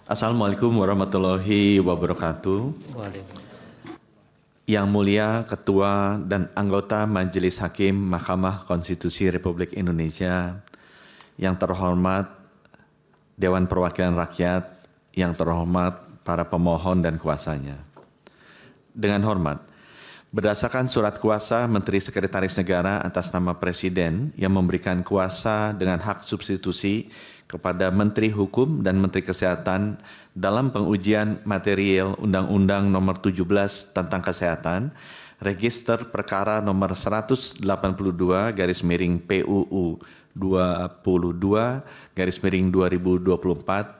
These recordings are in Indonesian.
Assalamualaikum warahmatullahi wabarakatuh. Yang mulia Ketua dan anggota Majelis Hakim Mahkamah Konstitusi Republik Indonesia, yang terhormat Dewan Perwakilan Rakyat, yang terhormat para pemohon dan kuasanya. Dengan hormat, berdasarkan surat kuasa Menteri Sekretaris Negara atas nama Presiden yang memberikan kuasa dengan hak substitusi kepada Menteri Hukum dan Menteri Kesehatan dalam pengujian material Undang-Undang Nomor 17 tentang Kesehatan, Register Perkara Nomor 182 garis miring PUU 22/2024,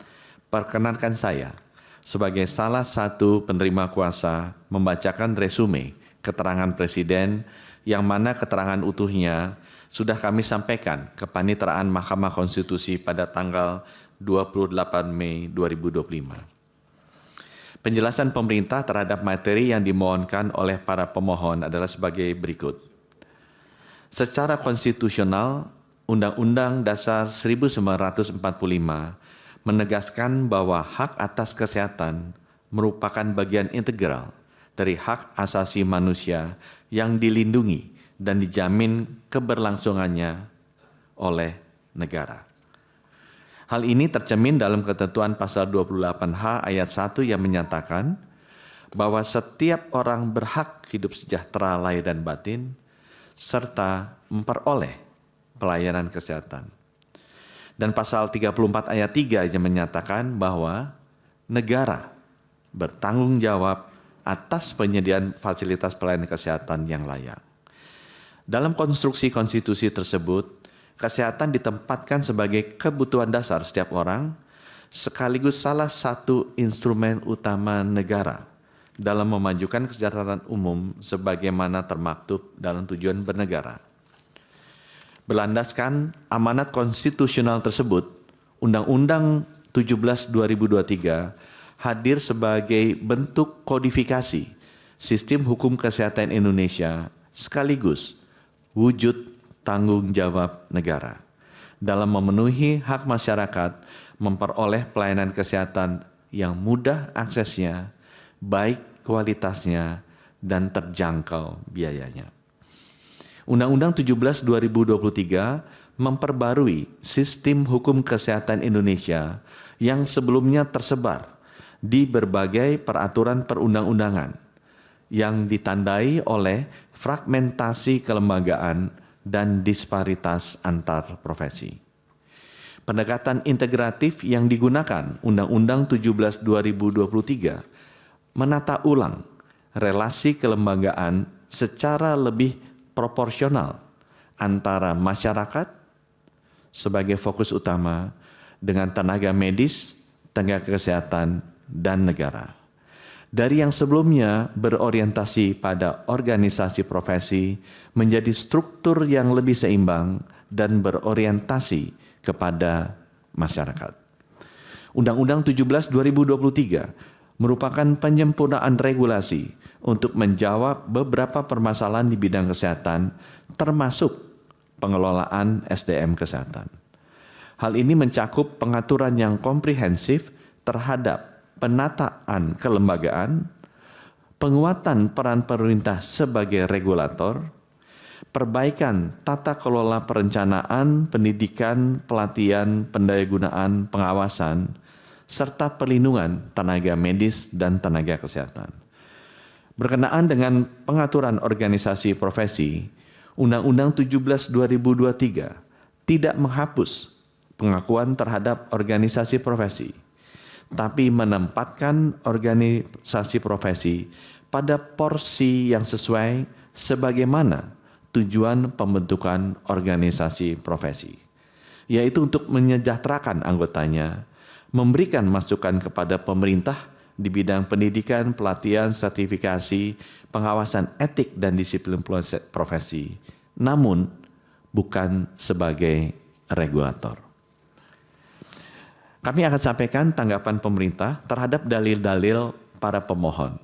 perkenankan saya sebagai salah satu penerima kuasa membacakan resume keterangan Presiden yang mana keterangan utuhnya sudah kami sampaikan ke Paniteraan Mahkamah Konstitusi pada tanggal 28 Mei 2025. Penjelasan pemerintah terhadap materi yang dimohonkan oleh para pemohon adalah sebagai berikut. Secara konstitusional, Undang-Undang Dasar 1945 menegaskan bahwa hak atas kesehatan merupakan bagian integral dari hak asasi manusia yang dilindungi dan dijamin keberlangsungannya oleh negara. Hal ini tercermin dalam ketentuan pasal 28H ayat 1 yang menyatakan bahwa setiap orang berhak hidup sejahtera lahir dan batin serta memperoleh pelayanan kesehatan. Dan pasal 34 ayat 3 yang menyatakan bahwa negara bertanggung jawab atas penyediaan fasilitas pelayanan kesehatan yang layak. Dalam konstruksi konstitusi tersebut, kesehatan ditempatkan sebagai kebutuhan dasar setiap orang, sekaligus salah satu instrumen utama negara dalam memajukan kesejahteraan umum sebagaimana termaktub dalam tujuan bernegara. Berlandaskan amanat konstitusional tersebut, Undang-Undang 17/2023 hadir sebagai bentuk kodifikasi sistem hukum kesehatan Indonesia sekaligus wujud tanggung jawab negara dalam memenuhi hak masyarakat memperoleh pelayanan kesehatan yang mudah aksesnya, baik kualitasnya, dan terjangkau biayanya. Undang-Undang 17/2023 memperbarui sistem hukum kesehatan Indonesia yang sebelumnya tersebar di berbagai peraturan perundang-undangan yang ditandai oleh fragmentasi kelembagaan dan disparitas antar profesi. Pendekatan integratif yang digunakan Undang-Undang 17/2023 menata ulang relasi kelembagaan secara lebih proporsional antara masyarakat sebagai fokus utama dengan tenaga medis, tenaga kesehatan, dan negara. Dari yang sebelumnya berorientasi pada organisasi profesi menjadi struktur yang lebih seimbang dan berorientasi kepada masyarakat. Undang-Undang 17/2023 merupakan penyempurnaan regulasi untuk menjawab beberapa permasalahan di bidang kesehatan, termasuk pengelolaan SDM kesehatan. Hal ini mencakup pengaturan yang komprehensif terhadap penataan kelembagaan, penguatan peran pemerintah sebagai regulator, perbaikan tata kelola perencanaan, pendidikan, pelatihan, pendayagunaan, pengawasan, serta perlindungan tenaga medis dan tenaga kesehatan. Berkenaan dengan pengaturan organisasi profesi, Undang-Undang 17/2023 tidak menghapus pengakuan terhadap organisasi profesi, tapi menempatkan organisasi profesi pada porsi yang sesuai sebagaimana tujuan pembentukan organisasi profesi, yaitu untuk menyejahterakan anggotanya, memberikan masukan kepada pemerintah di bidang pendidikan, pelatihan, sertifikasi, pengawasan etik dan disiplin profesi, namun bukan sebagai regulator. Kami akan sampaikan tanggapan pemerintah terhadap dalil-dalil para pemohon.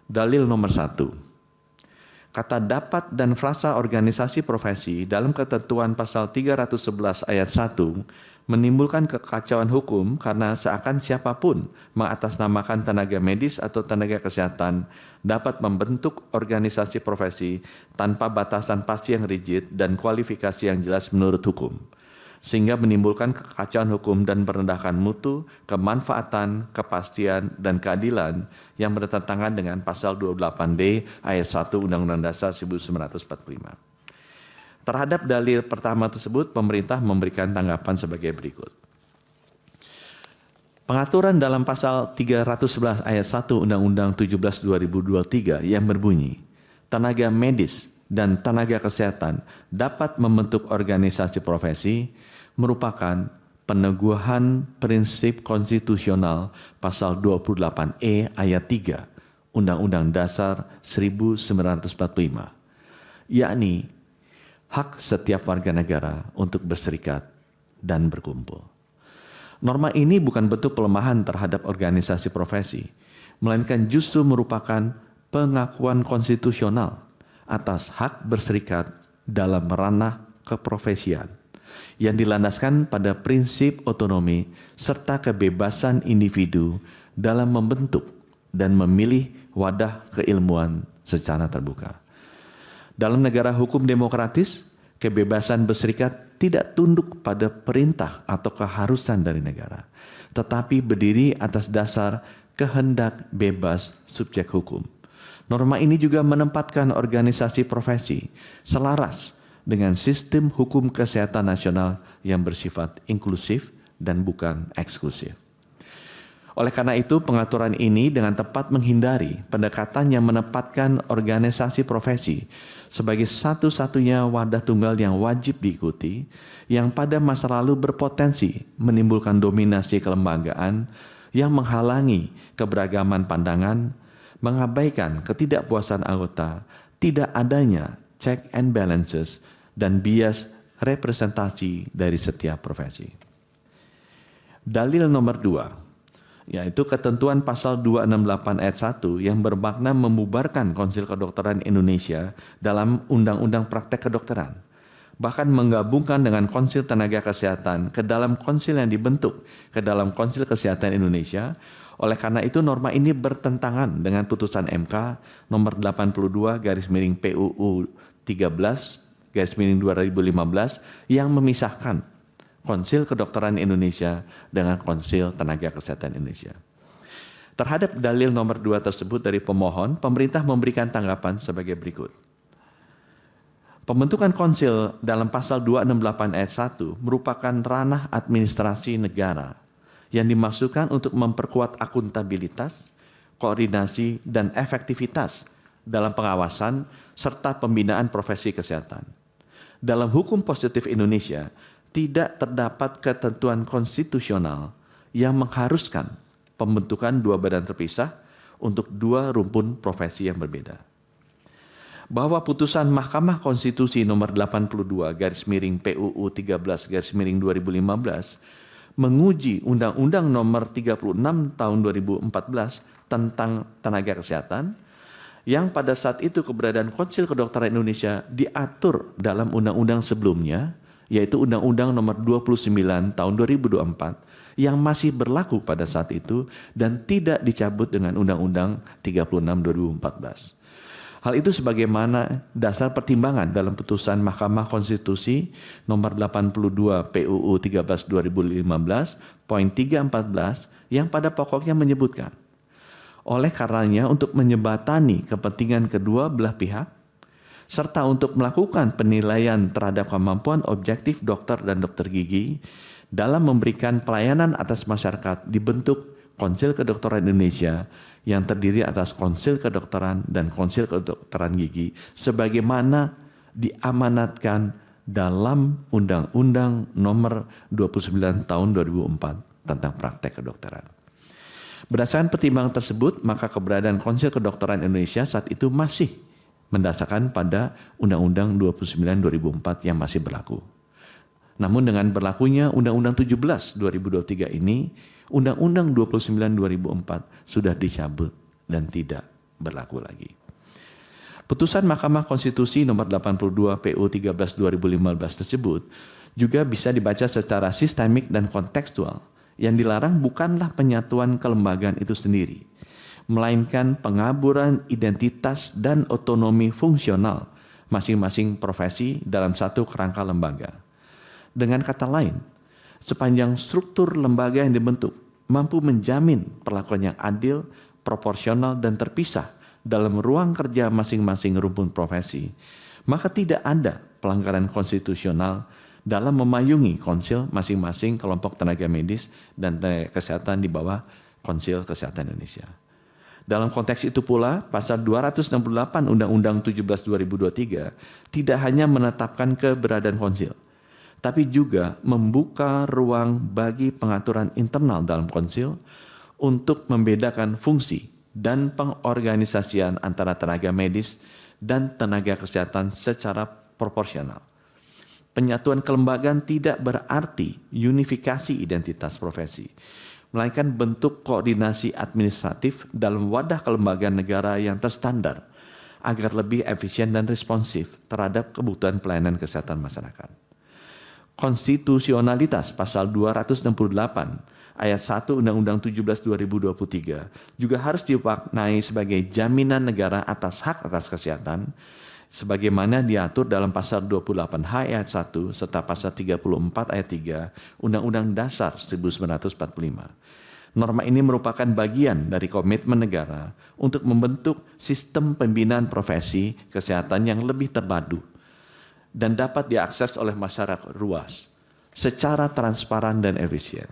Dalil nomor 1. Kata dapat dan frasa organisasi profesi dalam ketentuan pasal 311 ayat 1 menimbulkan kekacauan hukum karena seakan siapapun mengatasnamakan tenaga medis atau tenaga kesehatan dapat membentuk organisasi profesi tanpa batasan pasti yang rigid dan kualifikasi yang jelas menurut hukum, sehingga menimbulkan kekacauan hukum dan merendahkan mutu, kemanfaatan, kepastian, dan keadilan yang bertentangan dengan pasal 28D ayat 1 Undang-Undang Dasar 1945. Terhadap dalil pertama tersebut, pemerintah memberikan tanggapan sebagai berikut. Pengaturan dalam pasal 311 ayat 1 Undang-Undang 17/2023 yang berbunyi, tenaga medis dan tenaga kesehatan dapat membentuk organisasi profesi merupakan peneguhan prinsip konstitusional pasal 28E ayat 3 Undang-Undang Dasar 1945, yakni hak setiap warga negara untuk berserikat dan berkumpul. Norma ini bukan bentuk pelemahan terhadap organisasi profesi, melainkan justru merupakan pengakuan konstitusional atas hak berserikat dalam ranah keprofesian yang dilandaskan pada prinsip otonomi serta kebebasan individu dalam membentuk dan memilih wadah keilmuan secara terbuka. Dalam negara hukum demokratis, kebebasan berserikat tidak tunduk pada perintah atau keharusan dari negara, tetapi berdiri atas dasar kehendak bebas subjek hukum. Norma ini juga menempatkan organisasi profesi selaras dengan sistem hukum kesehatan nasional yang bersifat inklusif dan bukan eksklusif. Oleh karena itu, pengaturan ini dengan tepat menghindari pendekatan yang menempatkan organisasi profesi sebagai satu-satunya wadah tunggal yang wajib diikuti, yang pada masa lalu berpotensi menimbulkan dominasi kelembagaan yang menghalangi keberagaman pandangan, mengabaikan ketidakpuasan anggota, tidak adanya check and balances, dan bias representasi dari setiap profesi. Dalil nomor 2, yaitu ketentuan pasal 268 ayat 1 yang bermakna membubarkan Konsil Kedokteran Indonesia dalam Undang-Undang Praktek Kedokteran, bahkan menggabungkan dengan Konsil Tenaga Kesehatan ke dalam konsil yang dibentuk ke dalam Konsil Kesehatan Indonesia. Oleh karena itu, norma ini bertentangan dengan putusan MK nomor 82 PUU 13 2015 yang memisahkan Konsil Kedokteran Indonesia dengan Konsil Tenaga Kesehatan Indonesia. Terhadap dalil nomor 2 tersebut dari pemohon, pemerintah memberikan tanggapan sebagai berikut. Pembentukan konsil dalam pasal 268 ayat 1 merupakan ranah administrasi negara yang dimaksudkan untuk memperkuat akuntabilitas, koordinasi, dan efektivitas dalam pengawasan serta pembinaan profesi kesehatan. Dalam hukum positif Indonesia, tidak terdapat ketentuan konstitusional yang mengharuskan pembentukan dua badan terpisah untuk dua rumpun profesi yang berbeda. Bahwa putusan Mahkamah Konstitusi nomor 82 PUU 13 2015 menguji Undang-Undang nomor 36 tahun 2014 tentang tenaga kesehatan, yang pada saat itu keberadaan Konsil Kedokteran Indonesia diatur dalam undang-undang sebelumnya, yaitu Undang-Undang nomor 29 tahun 2024 yang masih berlaku pada saat itu dan tidak dicabut dengan Undang-Undang 36 2014. Hal itu sebagaimana dasar pertimbangan dalam putusan Mahkamah Konstitusi nomor 82 PUU 13 2015 poin 314 yang pada pokoknya menyebutkan, oleh karenanya untuk menyebatani kepentingan kedua belah pihak serta untuk melakukan penilaian terhadap kemampuan objektif dokter dan dokter gigi dalam memberikan pelayanan atas masyarakat dibentuk Konsil Kedokteran Indonesia yang terdiri atas Konsil Kedokteran dan Konsil Kedokteran Gigi sebagaimana diamanatkan dalam Undang-Undang nomor 29 tahun 2004 tentang praktek kedokteran. Berdasarkan pertimbangan tersebut, maka keberadaan Konsil Kedokteran Indonesia saat itu masih mendasarkan pada Undang-Undang 29 2004 yang masih berlaku. Namun dengan berlakunya Undang-Undang 17 2023 ini, Undang-Undang 29 2004 sudah dicabut dan tidak berlaku lagi. Putusan Mahkamah Konstitusi nomor 82 PU 13 2015 tersebut juga bisa dibaca secara sistemik dan kontekstual. Yang dilarang bukanlah penyatuan kelembagaan itu sendiri, melainkan pengaburan identitas dan otonomi fungsional masing-masing profesi dalam satu kerangka lembaga. Dengan kata lain, sepanjang struktur lembaga yang dibentuk mampu menjamin perlakuan yang adil, proporsional, dan terpisah dalam ruang kerja masing-masing rumpun profesi, maka tidak ada pelanggaran konstitusional dalam memayungi konsil masing-masing kelompok tenaga medis dan tenaga kesehatan di bawah Konsil Kesehatan Indonesia. Dalam konteks itu pula, pasal 268 Undang-Undang 17/2023 tidak hanya menetapkan keberadaan konsil, tapi juga membuka ruang bagi pengaturan internal dalam konsil untuk membedakan fungsi dan pengorganisasian antara tenaga medis dan tenaga kesehatan secara proporsional. Penyatuan kelembagaan tidak berarti unifikasi identitas profesi, melainkan bentuk koordinasi administratif dalam wadah kelembagaan negara yang terstandar agar lebih efisien dan responsif terhadap kebutuhan pelayanan kesehatan masyarakat. Konstitusionalitas pasal 268 ayat 1 Undang-Undang 17/2023 juga harus dimaknai sebagai jaminan negara atas hak atas kesehatan sebagaimana diatur dalam pasal 28H ayat 1 serta pasal 34 ayat 3 Undang-Undang Dasar 1945. Norma ini merupakan bagian dari komitmen negara untuk membentuk sistem pembinaan profesi kesehatan yang lebih terpadu dan dapat diakses oleh masyarakat luas secara transparan dan efisien.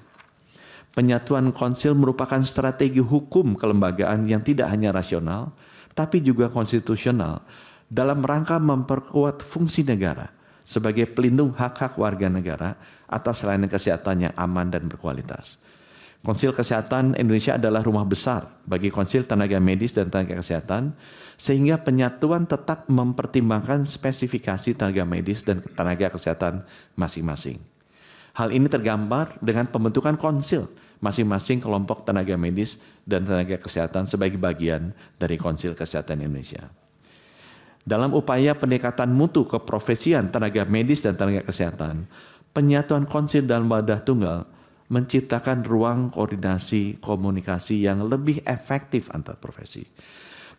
Penyatuan konsil merupakan strategi hukum kelembagaan yang tidak hanya rasional, tapi juga konstitusional dalam rangka memperkuat fungsi negara sebagai pelindung hak-hak warga negara atas layanan kesehatan yang aman dan berkualitas. Konsil Kesehatan Indonesia adalah rumah besar bagi konsil tenaga medis dan tenaga kesehatan, sehingga penyatuan tetap mempertimbangkan spesifikasi tenaga medis dan tenaga kesehatan masing-masing. Hal ini tergambar dengan pembentukan konsil masing-masing kelompok tenaga medis dan tenaga kesehatan sebagai bagian dari Konsil Kesehatan Indonesia. Dalam upaya pendekatan mutu keprofesian tenaga medis dan tenaga kesehatan, penyatuan konsil dalam wadah tunggal menciptakan ruang koordinasi komunikasi yang lebih efektif antar profesi.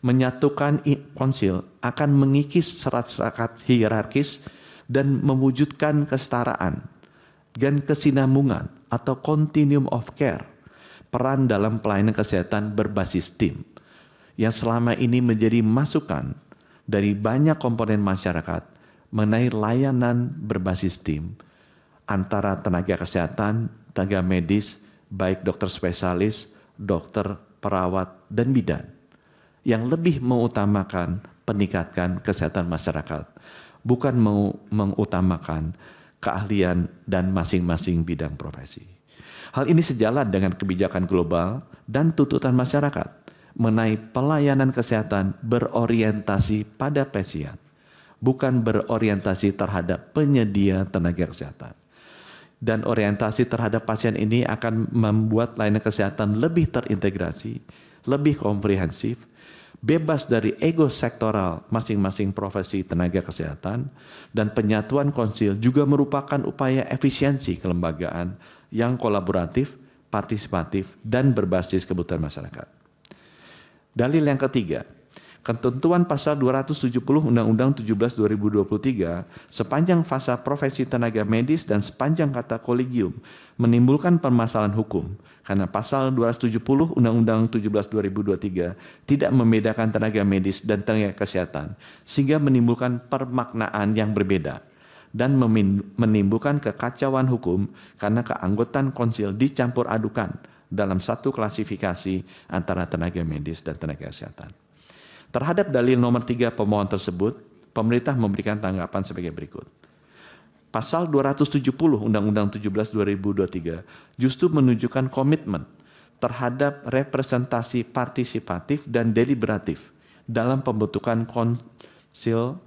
Menyatukan konsil akan mengikis serat-serat hierarkis dan mewujudkan kesetaraan dan kesinambungan atau continuum of care, peran dalam pelayanan kesehatan berbasis tim, yang selama ini menjadi masukan dari banyak komponen masyarakat mengenai layanan berbasis tim antara tenaga kesehatan, tenaga medis, baik dokter spesialis, dokter, perawat, dan bidan, yang lebih mengutamakan peningkatan kesehatan masyarakat, bukan mengutamakan keahlian dan masing-masing bidang profesi. Hal ini sejalan dengan kebijakan global dan tuntutan masyarakat mengenai pelayanan kesehatan berorientasi pada pasien, bukan berorientasi terhadap penyedia tenaga kesehatan. Dan orientasi terhadap pasien ini akan membuat layanan kesehatan lebih terintegrasi, lebih komprehensif, bebas dari ego sektoral masing-masing profesi tenaga kesehatan, dan penyatuan konsil juga merupakan upaya efisiensi kelembagaan yang kolaboratif, partisipatif, dan berbasis kebutuhan masyarakat. Dalil yang ketiga, ketentuan pasal 270 Undang-Undang 17/2023 sepanjang fasa profesi tenaga medis dan sepanjang kata kolegium menimbulkan permasalahan hukum karena pasal 270 Undang-Undang 17/2023 tidak membedakan tenaga medis dan tenaga kesehatan sehingga menimbulkan permaknaan yang berbeda dan menimbulkan kekacauan hukum karena keanggotaan konsil dicampur adukan dalam satu klasifikasi antara tenaga medis dan tenaga kesehatan. Terhadap dalil nomor 3 pemohon tersebut, pemerintah memberikan tanggapan sebagai berikut. Pasal 270 Undang-Undang 17/2023 justru menunjukkan komitmen terhadap representasi partisipatif dan deliberatif dalam pembentukan konsil,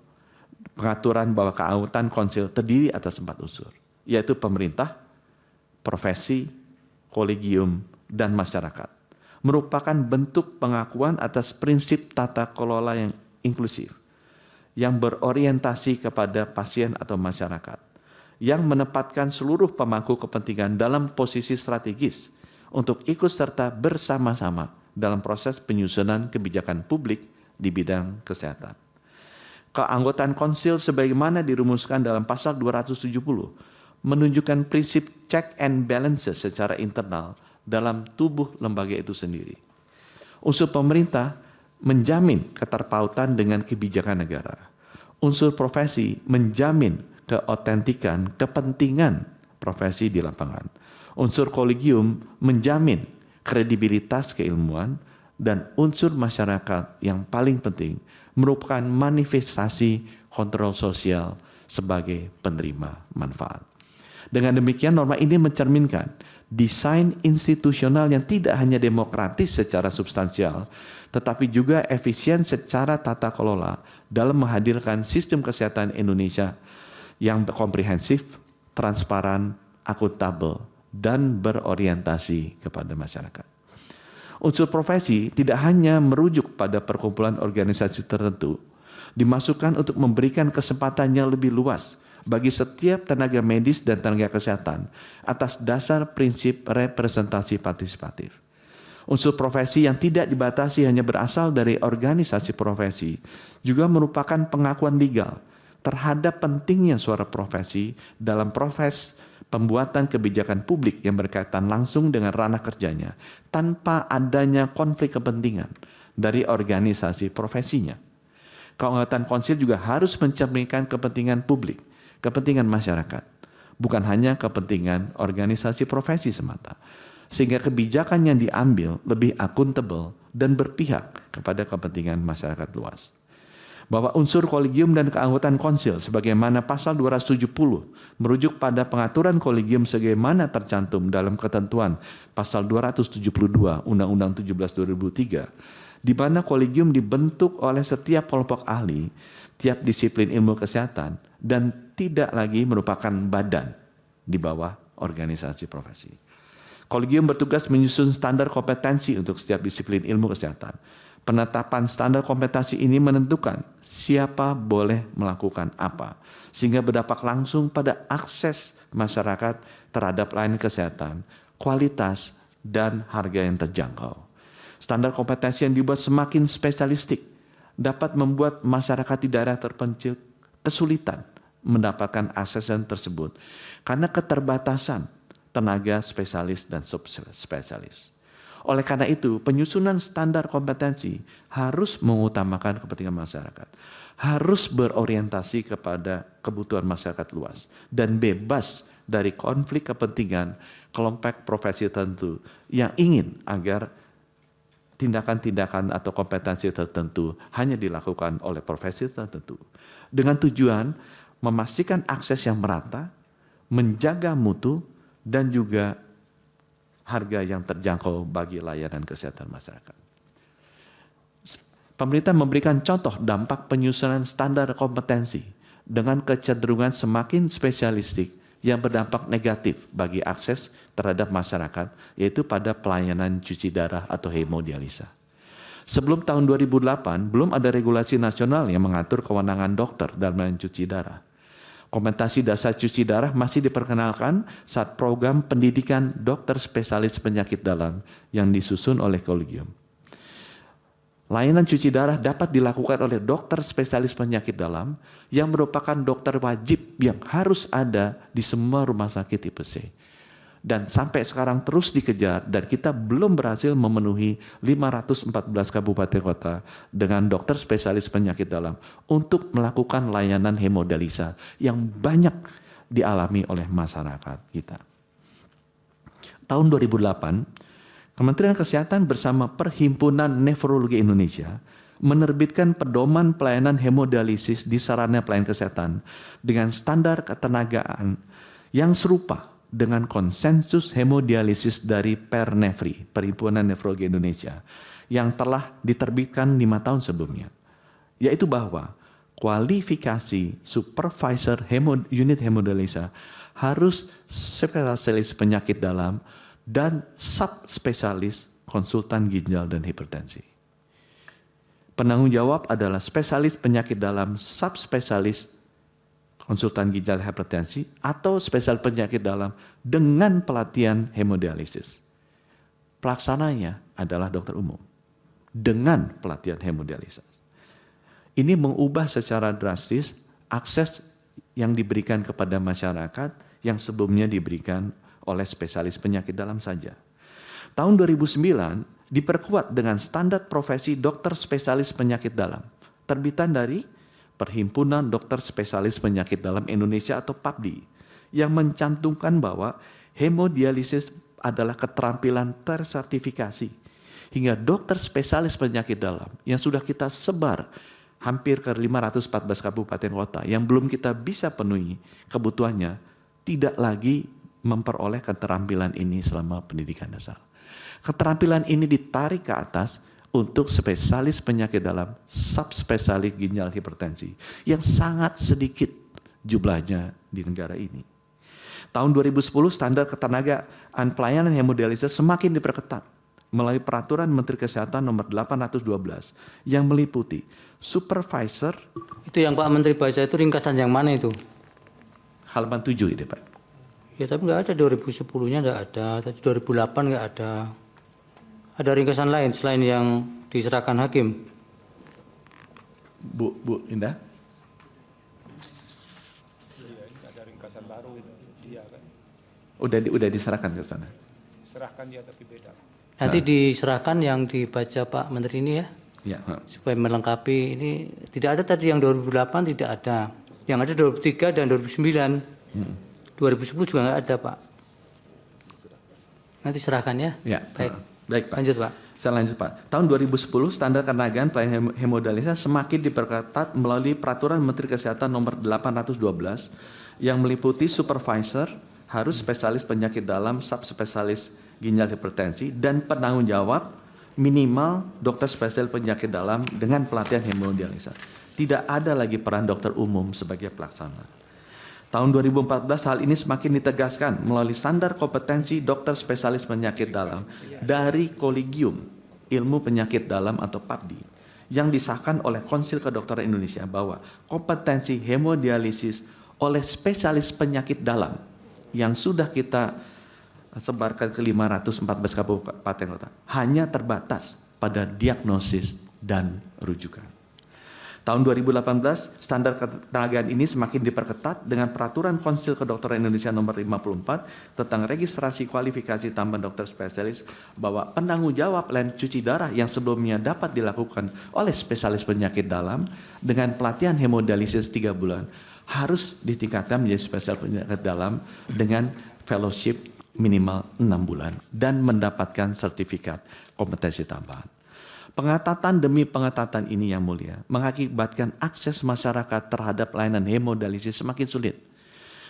pengaturan bahwa keanggotaan konsil terdiri atas 4 unsur, yaitu pemerintah, profesi, kolegium, dan masyarakat, merupakan bentuk pengakuan atas prinsip tata kelola yang inklusif, yang berorientasi kepada pasien atau masyarakat, yang menempatkan seluruh pemangku kepentingan dalam posisi strategis untuk ikut serta bersama-sama dalam proses penyusunan kebijakan publik di bidang kesehatan. Keanggotaan konsil sebagaimana dirumuskan dalam pasal 270 menunjukkan prinsip check and balances secara internal dalam tubuh lembaga itu sendiri. Unsur pemerintah menjamin keterpautan dengan kebijakan negara. Unsur profesi menjamin keotentikan kepentingan profesi di lapangan. Unsur kolegium menjamin kredibilitas keilmuan, dan unsur masyarakat yang paling penting merupakan manifestasi kontrol sosial sebagai penerima manfaat. Dengan demikian, norma ini mencerminkan desain institusional yang tidak hanya demokratis secara substansial, tetapi juga efisien secara tata kelola dalam menghadirkan sistem kesehatan Indonesia yang komprehensif, transparan, akuntabel, dan berorientasi kepada masyarakat. Unsur profesi tidak hanya merujuk pada perkumpulan organisasi tertentu, dimasukkan untuk memberikan kesempatan yang lebih luas bagi setiap tenaga medis dan tenaga kesehatan atas dasar prinsip representasi partisipatif. Unsur profesi yang tidak dibatasi hanya berasal dari organisasi profesi juga merupakan pengakuan legal terhadap pentingnya suara profesi dalam proses pembuatan kebijakan publik yang berkaitan langsung dengan ranah kerjanya tanpa adanya konflik kepentingan dari organisasi profesinya. Keanggotaan konsil juga harus mencerminkan kepentingan publik, kepentingan masyarakat, bukan hanya kepentingan organisasi profesi semata, sehingga kebijakan yang diambil lebih akuntabel dan berpihak kepada kepentingan masyarakat luas. Bahwa unsur kolegium dan keanggotaan konsil sebagaimana pasal 270 merujuk pada pengaturan kolegium sebagaimana tercantum dalam ketentuan pasal 272 Undang-Undang 17/2003, di mana kolegium dibentuk oleh setiap kelompok ahli, tiap disiplin ilmu kesehatan, dan tidak lagi merupakan badan di bawah organisasi profesi. Kolegium bertugas menyusun standar kompetensi untuk setiap disiplin ilmu kesehatan. Penetapan standar kompetensi ini menentukan siapa boleh melakukan apa, sehingga berdampak langsung pada akses masyarakat terhadap layanan kesehatan, kualitas, dan harga yang terjangkau. Standar kompetensi yang dibuat semakin spesialistik dapat membuat masyarakat di daerah terpencil kesulitan mendapatkan akses tersebut karena keterbatasan tenaga spesialis dan subspesialis. Oleh karena itu, penyusunan standar kompetensi harus mengutamakan kepentingan masyarakat, harus berorientasi kepada kebutuhan masyarakat luas, dan bebas dari konflik kepentingan kelompok profesi tertentu yang ingin agar tindakan-tindakan atau kompetensi tertentu hanya dilakukan oleh profesi tertentu, dengan tujuan memastikan akses yang merata, menjaga mutu, dan juga harga yang terjangkau bagi layanan kesehatan masyarakat. Pemerintah memberikan contoh dampak penyusunan standar kompetensi dengan kecenderungan semakin spesialistik yang berdampak negatif bagi akses terhadap masyarakat, yaitu pada pelayanan cuci darah atau hemodialisa. Sebelum tahun 2008, belum ada regulasi nasional yang mengatur kewenangan dokter dalam cuci darah. Kompetensi dasar cuci darah masih diperkenalkan saat program pendidikan dokter spesialis penyakit dalam yang disusun oleh kolegium. Layanan cuci darah dapat dilakukan oleh dokter spesialis penyakit dalam yang merupakan dokter wajib yang harus ada di semua rumah sakit tipe C. Dan sampai sekarang terus dikejar dan kita belum berhasil memenuhi 514 kabupaten kota dengan dokter spesialis penyakit dalam untuk melakukan layanan hemodialisa yang banyak dialami oleh masyarakat kita. Tahun 2008, Kementerian Kesehatan bersama Perhimpunan Nefrologi Indonesia menerbitkan pedoman pelayanan hemodialisis di sarana pelayanan kesehatan dengan standar ketenagaan yang serupa dengan konsensus hemodialisis dari Pernefri, Perhimpunan Nefrologi Indonesia, yang telah diterbitkan 5 tahun sebelumnya, yaitu bahwa kualifikasi supervisor unit hemodialisa harus spesialis penyakit dalam dan subspesialis konsultan ginjal dan hipertensi. Penanggung jawab adalah spesialis penyakit dalam, subspesialis konsultan ginjal hipertensi, atau spesialis penyakit dalam dengan pelatihan hemodialisis. Pelaksananya adalah dokter umum dengan pelatihan hemodialisis. Ini mengubah secara drastis akses yang diberikan kepada masyarakat yang sebelumnya diberikan oleh spesialis penyakit dalam saja. Tahun 2009 diperkuat dengan standar profesi dokter spesialis penyakit dalam, terbitan dari Perhimpunan Dokter Spesialis Penyakit Dalam Indonesia atau PAPDI, yang mencantumkan bahwa hemodialisis adalah keterampilan tersertifikasi hingga dokter spesialis penyakit dalam yang sudah kita sebar hampir ke 514 kabupaten kota yang belum kita bisa penuhi kebutuhannya, tidak lagi memperoleh keterampilan ini selama pendidikan dasar. Keterampilan ini ditarik ke atas untuk spesialis penyakit dalam, subspesialis ginjal hipertensi yang sangat sedikit jumlahnya di negara ini. Tahun 2010 standar ketenagaan pelayanan hemodialisis semakin diperketat melalui peraturan Menteri Kesehatan nomor 812 yang meliputi supervisor. Itu yang Pak Menteri baca itu ringkasan yang mana itu? Halaman 7 ini Pak. Ya tapi nggak ada 2010-nya nggak ada, tadi 2008 nggak ada. Ada ringkasan lain selain yang diserahkan hakim? Bu Indah? Iya, ini ada ringkasan baru itu dia kan. Udah diserahkan ke sana. Serahkan dia tapi beda. Nanti diserahkan yang dibaca Pak Menteri ini ya, Ya. supaya melengkapi. Ini tidak ada tadi yang 2008 tidak ada. Yang ada 2003 dan 2009. 2010 juga nggak ada Pak. Nanti serahkan ya. Ya. Baik Pak. Lanjut Pak. Saya lanjut Pak. Tahun 2010 standar ketenagaan pelayanan hemodialisis semakin diperketat melalui peraturan Menteri Kesehatan nomor 812 yang meliputi supervisor harus spesialis penyakit dalam, subspesialis ginjal hipertensi, dan penanggung jawab minimal dokter spesialis penyakit dalam dengan pelatihan hemodialisis. Tidak ada lagi peran dokter umum sebagai pelaksana. Tahun 2014 hal ini semakin ditegaskan melalui standar kompetensi dokter spesialis penyakit dalam dari Kolegium Ilmu Penyakit Dalam atau PAPDI yang disahkan oleh Konsil Kedokteran Indonesia bahwa kompetensi hemodialisis oleh spesialis penyakit dalam yang sudah kita sebarkan ke 514 kabupaten kota hanya terbatas pada diagnosis dan rujukan. Tahun 2018, standar ketenagaan ini semakin diperketat dengan peraturan Konsil Kedokteran Indonesia nomor 54 tentang registrasi kualifikasi tambahan dokter spesialis bahwa penanggung jawab pelayanan cuci darah yang sebelumnya dapat dilakukan oleh spesialis penyakit dalam dengan pelatihan hemodialisis 3 bulan harus ditingkatkan menjadi spesialis penyakit dalam dengan fellowship minimal 6 bulan dan mendapatkan sertifikat kompetensi tambahan. Pengetatan demi pengetatan ini yang mulia mengakibatkan akses masyarakat terhadap layanan hemodialisis semakin sulit.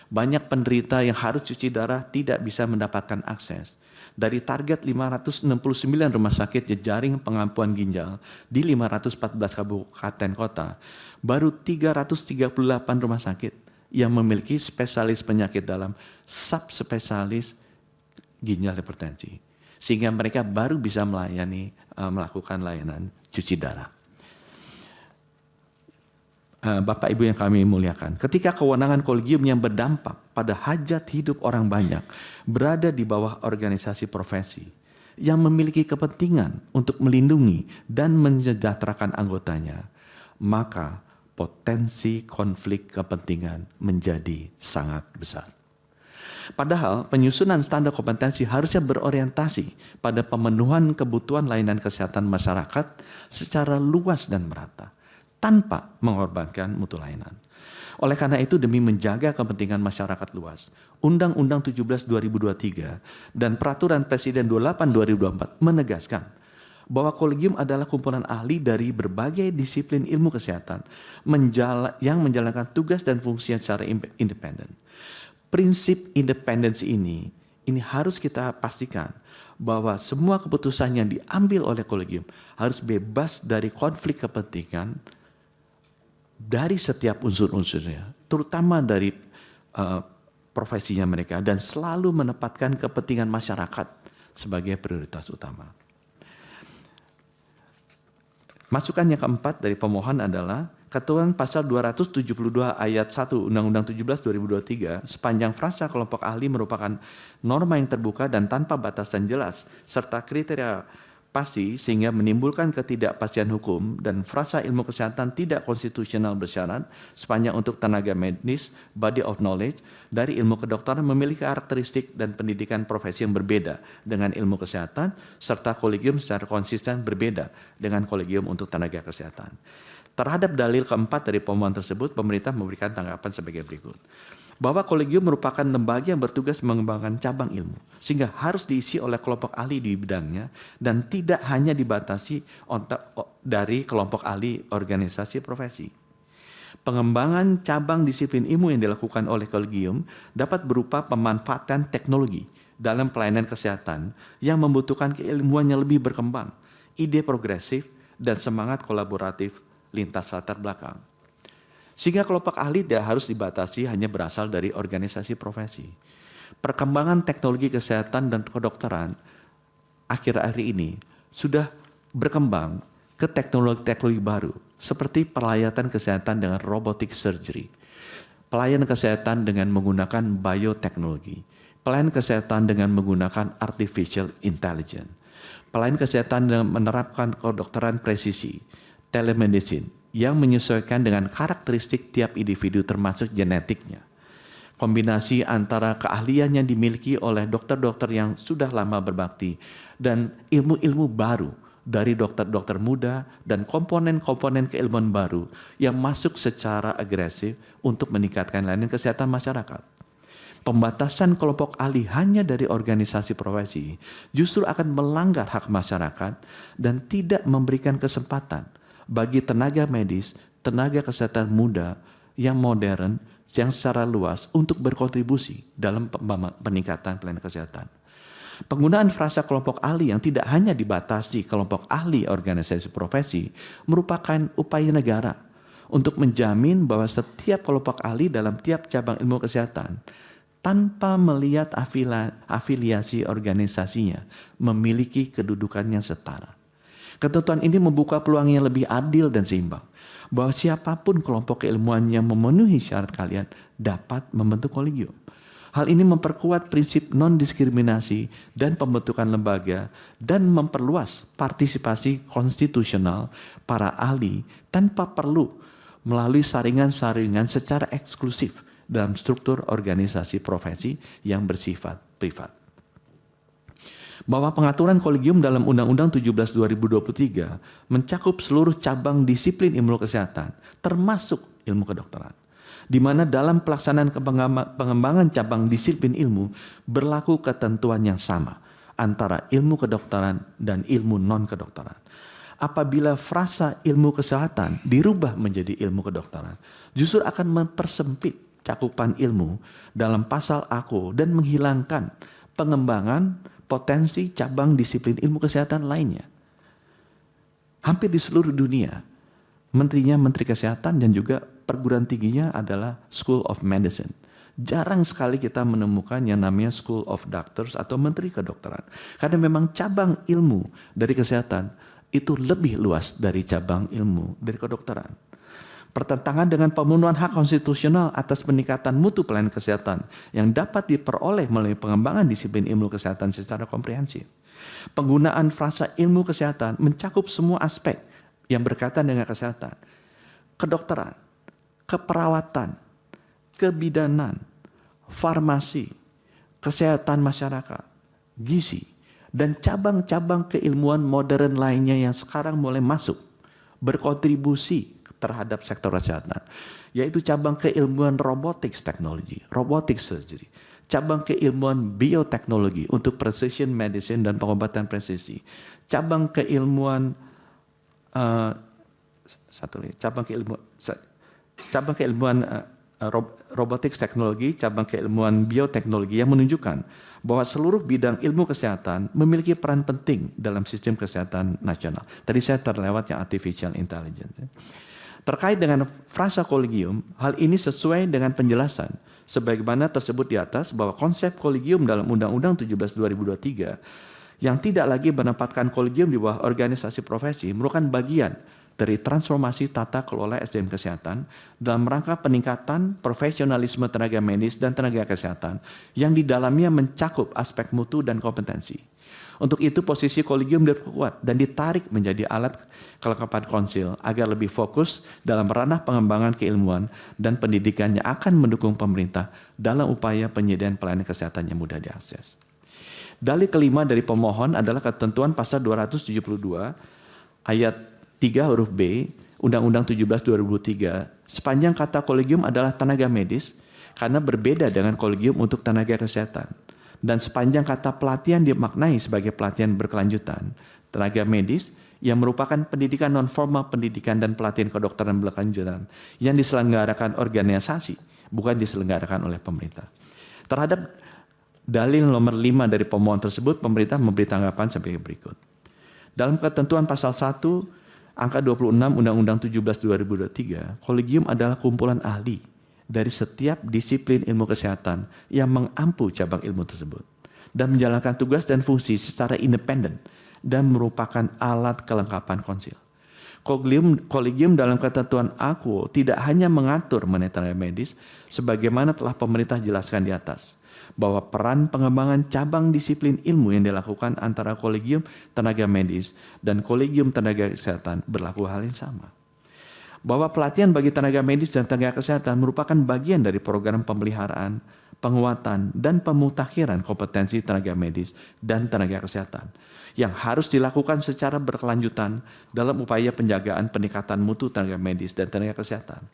Banyak penderita yang harus cuci darah tidak bisa mendapatkan akses. Dari target 569 rumah sakit jejaring pengampuan ginjal di 514 kabupaten kota, baru 338 rumah sakit yang memiliki spesialis penyakit dalam, subspesialis ginjal hipertensi. Sehingga mereka baru bisa melakukan layanan cuci darah. Bapak Ibu yang kami muliakan, ketika kewenangan kolegium yang berdampak pada hajat hidup orang banyak berada di bawah organisasi profesi yang memiliki kepentingan untuk melindungi dan mensejahterakan anggotanya, maka potensi konflik kepentingan menjadi sangat besar. Padahal penyusunan standar kompetensi harusnya berorientasi pada pemenuhan kebutuhan layanan kesehatan masyarakat secara luas dan merata, tanpa mengorbankan mutu layanan. Oleh karena itu, demi menjaga kepentingan masyarakat luas, Undang-Undang 17 2023 dan Peraturan Presiden 28 2024 menegaskan bahwa kolegium adalah kumpulan ahli dari berbagai disiplin ilmu kesehatan yang menjalankan tugas dan fungsinya secara independen. Prinsip independensi ini harus kita pastikan bahwa semua keputusan yang diambil oleh kolegium harus bebas dari konflik kepentingan dari setiap unsur-unsurnya, terutama dari profesinya mereka, dan selalu menempatkan kepentingan masyarakat sebagai prioritas utama. Masukan yang keempat dari pemohon adalah Ketentuan pasal 272 ayat 1 Undang-Undang 17 2023 sepanjang frasa kelompok ahli merupakan norma yang terbuka dan tanpa batasan jelas serta kriteria pasti sehingga menimbulkan ketidakpastian hukum dan frasa ilmu kesehatan tidak konstitusional bersyarat sepanjang untuk tenaga medis body of knowledge dari ilmu kedokteran memiliki karakteristik dan pendidikan profesi yang berbeda dengan ilmu kesehatan serta kolegium secara konsisten berbeda dengan kolegium untuk tenaga kesehatan. Terhadap dalil keempat dari pemohon tersebut, pemerintah memberikan tanggapan sebagai berikut. Bahwa kolegium merupakan lembaga yang bertugas mengembangkan cabang ilmu, sehingga harus diisi oleh kelompok ahli di bidangnya dan tidak hanya dibatasi dari kelompok ahli organisasi profesi. Pengembangan cabang disiplin ilmu yang dilakukan oleh kolegium dapat berupa pemanfaatan teknologi dalam pelayanan kesehatan yang membutuhkan keilmuan yang lebih berkembang, ide progresif, dan semangat kolaboratif lintas latar belakang. Sehingga kelompok ahli tidak harus dibatasi hanya berasal dari organisasi profesi. Perkembangan teknologi kesehatan dan kedokteran akhir-akhir ini sudah berkembang ke teknologi-teknologi baru seperti pelayatan kesehatan dengan robotic surgery, pelayanan kesehatan dengan menggunakan bioteknologi, pelayanan kesehatan dengan menggunakan artificial intelligence, pelayanan kesehatan dengan menerapkan kedokteran presisi, telemedicine yang menyesuaikan dengan karakteristik tiap individu termasuk genetiknya. Kombinasi antara keahlian yang dimiliki oleh dokter-dokter yang sudah lama berbakti dan ilmu-ilmu baru dari dokter-dokter muda dan komponen-komponen keilmuan baru yang masuk secara agresif untuk meningkatkan layanan kesehatan masyarakat. Pembatasan kelompok ahli hanya dari organisasi profesi justru akan melanggar hak masyarakat dan tidak memberikan kesempatan bagi tenaga medis, tenaga kesehatan muda yang modern, yang secara luas untuk berkontribusi dalam peningkatan pelayanan kesehatan. Penggunaan frasa kelompok ahli yang tidak hanya dibatasi kelompok ahli organisasi profesi merupakan upaya negara untuk menjamin bahwa setiap kelompok ahli dalam tiap cabang ilmu kesehatan tanpa melihat afiliasi organisasinya memiliki kedudukan yang setara. Ketentuan ini membuka peluang yang lebih adil dan seimbang, bahwa siapapun kelompok keilmuan yang memenuhi syarat kalian dapat membentuk kolegium. Hal ini memperkuat prinsip non-diskriminasi dan pembentukan lembaga dan memperluas partisipasi konstitusional para ahli tanpa perlu melalui saringan-saringan secara eksklusif dalam struktur organisasi profesi yang bersifat privat. Bahwa pengaturan kolegium dalam Undang-Undang 17 2023 mencakup seluruh cabang disiplin ilmu kesehatan, termasuk ilmu kedokteran, di mana dalam pelaksanaan pengembangan cabang disiplin ilmu berlaku ketentuan yang sama antara ilmu kedokteran dan ilmu non-kedokteran. Apabila frasa ilmu kesehatan dirubah menjadi ilmu kedokteran, justru akan mempersempit cakupan ilmu dalam pasal AKO dan menghilangkan pengembangan potensi cabang disiplin ilmu kesehatan lainnya. Hampir di seluruh dunia, menterinya Menteri Kesehatan dan juga perguruan tingginya adalah School of Medicine. Jarang sekali kita menemukan yang namanya School of Doctors atau Menteri Kedokteran. Karena memang cabang ilmu dari kesehatan itu lebih luas dari cabang ilmu dari kedokteran. Pertentangan dengan pemenuhan hak konstitusional atas peningkatan mutu pelayanan kesehatan yang dapat diperoleh melalui pengembangan disiplin ilmu kesehatan secara komprehensif. Penggunaan frasa ilmu kesehatan mencakup semua aspek yang berkaitan dengan kesehatan, kedokteran, keperawatan, kebidanan, farmasi, kesehatan masyarakat, gizi, dan cabang-cabang keilmuan modern lainnya yang sekarang mulai masuk berkontribusi terhadap sektor kesehatan, yaitu cabang keilmuan robotics technology, robotic surgery, cabang keilmuan bioteknologi untuk precision medicine dan pengobatan presisi, cabang keilmuan robotics teknologi, cabang keilmuan bioteknologi yang menunjukkan bahwa seluruh bidang ilmu kesehatan memiliki peran penting dalam sistem kesehatan nasional. Tadi saya terlewat yang artificial intelligence. Terkait dengan frasa kolegium, hal ini sesuai dengan penjelasan sebagaimana tersebut di atas bahwa konsep kolegium dalam Undang-Undang 17 2023 yang tidak lagi menempatkan kolegium di bawah organisasi profesi merupakan bagian dari transformasi tata kelola SDM kesehatan dalam rangka peningkatan profesionalisme tenaga medis dan tenaga kesehatan yang di dalamnya mencakup aspek mutu dan kompetensi. Untuk itu posisi kolegium diperkuat dan ditarik menjadi alat kelengkapan konsil agar lebih fokus dalam ranah pengembangan keilmuan dan pendidikan yang akan mendukung pemerintah dalam upaya penyediaan pelayanan kesehatan yang mudah diakses. Dalil kelima dari pemohon adalah ketentuan pasal 272 ayat 3 huruf B Undang-Undang 17/2003 sepanjang kata kolegium adalah tenaga medis karena berbeda dengan kolegium untuk tenaga kesehatan. Dan sepanjang kata pelatihan dimaknai sebagai pelatihan berkelanjutan, tenaga medis yang merupakan pendidikan non-formal, pendidikan dan pelatihan kedokteran berkelanjutan yang diselenggarakan organisasi, bukan diselenggarakan oleh pemerintah. Terhadap dalil nomor 5 dari pemohon tersebut, pemerintah memberi tanggapan sebagai berikut. Dalam ketentuan pasal 1 angka 26 Undang-Undang 17/2023, kolegium adalah kumpulan ahli dari setiap disiplin ilmu kesehatan yang mengampu cabang ilmu tersebut dan menjalankan tugas dan fungsi secara independen dan merupakan alat kelengkapan konsil. Kolegium dalam ketentuan AQO tidak hanya mengatur mengenai tenaga medis sebagaimana telah pemerintah jelaskan di atas, bahwa peran pengembangan cabang disiplin ilmu yang dilakukan antara kolegium tenaga medis dan kolegium tenaga kesehatan berlaku hal yang sama. Bahwa pelatihan bagi tenaga medis dan tenaga kesehatan merupakan bagian dari program pemeliharaan, penguatan, dan pemutakhiran kompetensi tenaga medis dan tenaga kesehatan yang harus dilakukan secara berkelanjutan dalam upaya penjagaan peningkatan mutu tenaga medis dan tenaga kesehatan.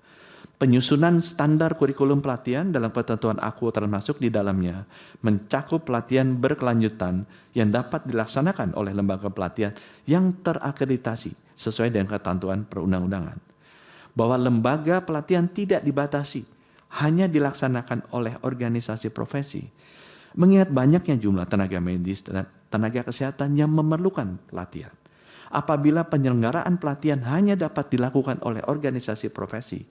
Penyusunan standar kurikulum pelatihan dalam ketentuan AQO termasuk di dalamnya mencakup pelatihan berkelanjutan yang dapat dilaksanakan oleh lembaga pelatihan yang terakreditasi sesuai dengan ketentuan perundang-undangan. Bahwa lembaga pelatihan tidak dibatasi, hanya dilaksanakan oleh organisasi profesi. Mengingat banyaknya jumlah tenaga medis dan tenaga kesehatan yang memerlukan pelatihan. Apabila penyelenggaraan pelatihan hanya dapat dilakukan oleh organisasi profesi,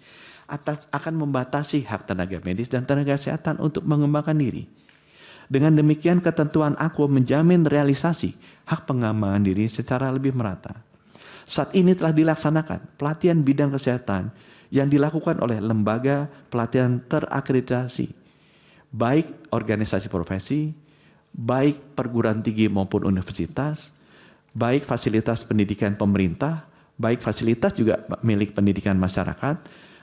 akan membatasi hak tenaga medis dan tenaga kesehatan untuk mengembangkan diri. Dengan demikian ketentuan AQO menjamin realisasi hak pengembangan diri secara lebih merata. Saat ini telah dilaksanakan pelatihan bidang kesehatan yang dilakukan oleh lembaga pelatihan terakreditasi, baik organisasi profesi, baik perguruan tinggi maupun universitas, baik fasilitas pendidikan pemerintah, baik fasilitas juga milik pendidikan masyarakat,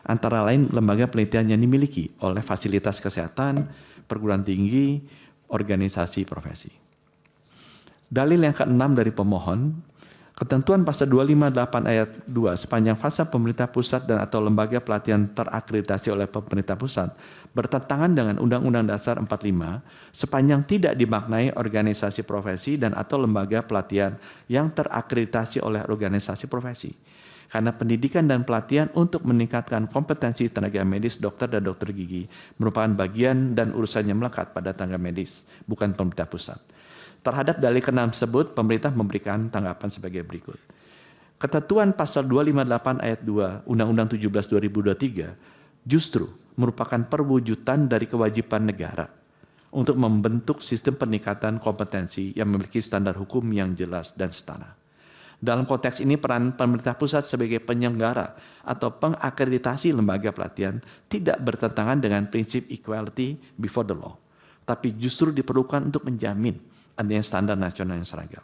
antara lain lembaga penelitian yang dimiliki oleh fasilitas kesehatan, perguruan tinggi, organisasi profesi. Dalil yang ke-6 dari pemohon, ketentuan pasal 258 ayat 2 sepanjang fasa pemerintah pusat dan atau lembaga pelatihan terakreditasi oleh pemerintah pusat bertentangan dengan Undang-Undang Dasar 45 sepanjang tidak dimaknai organisasi profesi dan atau lembaga pelatihan yang terakreditasi oleh organisasi profesi. Karena pendidikan dan pelatihan untuk meningkatkan kompetensi tenaga medis, dokter dan dokter gigi merupakan bagian dan urusan yang melekat pada tenaga medis, bukan pemerintah pusat. Terhadap dalil ke-6 tersebut, pemerintah memberikan tanggapan sebagai berikut. Ketentuan pasal 258 ayat 2 Undang-Undang 17/2023 justru merupakan perwujudan dari kewajiban negara untuk membentuk sistem peningkatan kompetensi yang memiliki standar hukum yang jelas dan setara. Dalam konteks ini peran pemerintah pusat sebagai penyelenggara atau pengakreditasi lembaga pelatihan tidak bertentangan dengan prinsip equality before the law, tapi justru diperlukan untuk menjamin adanya standar nasional yang seragam.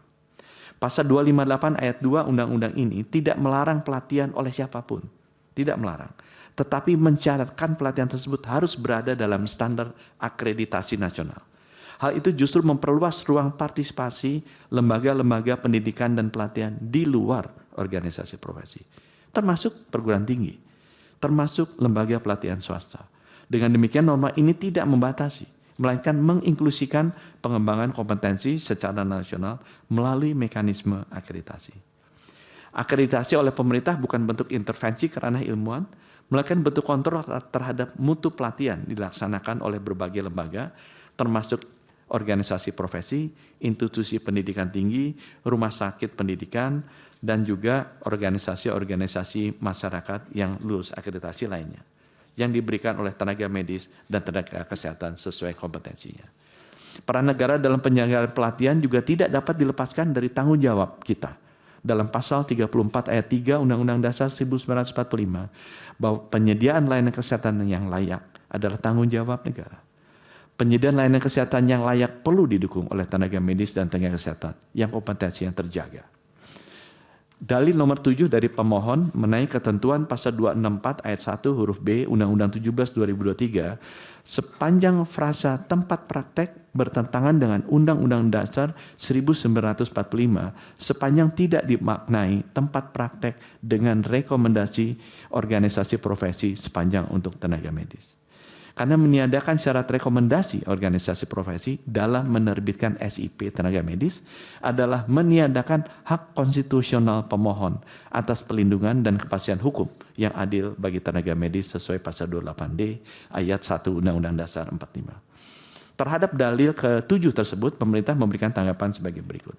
Pasal 258 ayat 2 undang-undang ini tidak melarang pelatihan oleh siapapun, tidak melarang, tetapi mensyaratkan pelatihan tersebut harus berada dalam standar akreditasi nasional. Hal itu justru memperluas ruang partisipasi lembaga-lembaga pendidikan dan pelatihan di luar organisasi profesi, termasuk perguruan tinggi, termasuk lembaga pelatihan swasta. Dengan demikian norma ini tidak membatasi, melainkan menginklusikan pengembangan kompetensi secara nasional melalui mekanisme akreditasi. Akreditasi oleh pemerintah bukan bentuk intervensi ke ranah ilmuwan, melainkan bentuk kontrol terhadap mutu pelatihan dilaksanakan oleh berbagai lembaga, termasuk organisasi profesi, institusi pendidikan tinggi, rumah sakit pendidikan, dan juga organisasi-organisasi masyarakat yang lulus akreditasi lainnya, yang diberikan oleh tenaga medis dan tenaga kesehatan sesuai kompetensinya. Peran negara dalam penyelenggaraan pelatihan juga tidak dapat dilepaskan dari tanggung jawab kita dalam pasal 34 ayat 3 Undang-Undang Dasar 1945 bahwa penyediaan layanan kesehatan yang layak adalah tanggung jawab negara. Penyediaan layanan kesehatan yang layak perlu didukung oleh tenaga medis dan tenaga kesehatan yang kompetensi yang terjaga. Dalil nomor 7 dari pemohon mengenai ketentuan pasal 264 ayat 1 huruf B Undang-Undang 17 2023 sepanjang frasa tempat praktek bertentangan dengan Undang-Undang Dasar 1945 sepanjang tidak dimaknai tempat praktek dengan rekomendasi organisasi profesi sepanjang untuk tenaga medis. Karena meniadakan syarat rekomendasi organisasi profesi dalam menerbitkan SIP tenaga medis adalah meniadakan hak konstitusional pemohon atas perlindungan dan kepastian hukum yang adil bagi tenaga medis sesuai pasal 28D ayat 1 Undang-Undang Dasar 45. Terhadap dalil ke-7 tersebut, pemerintah memberikan tanggapan sebagai berikut.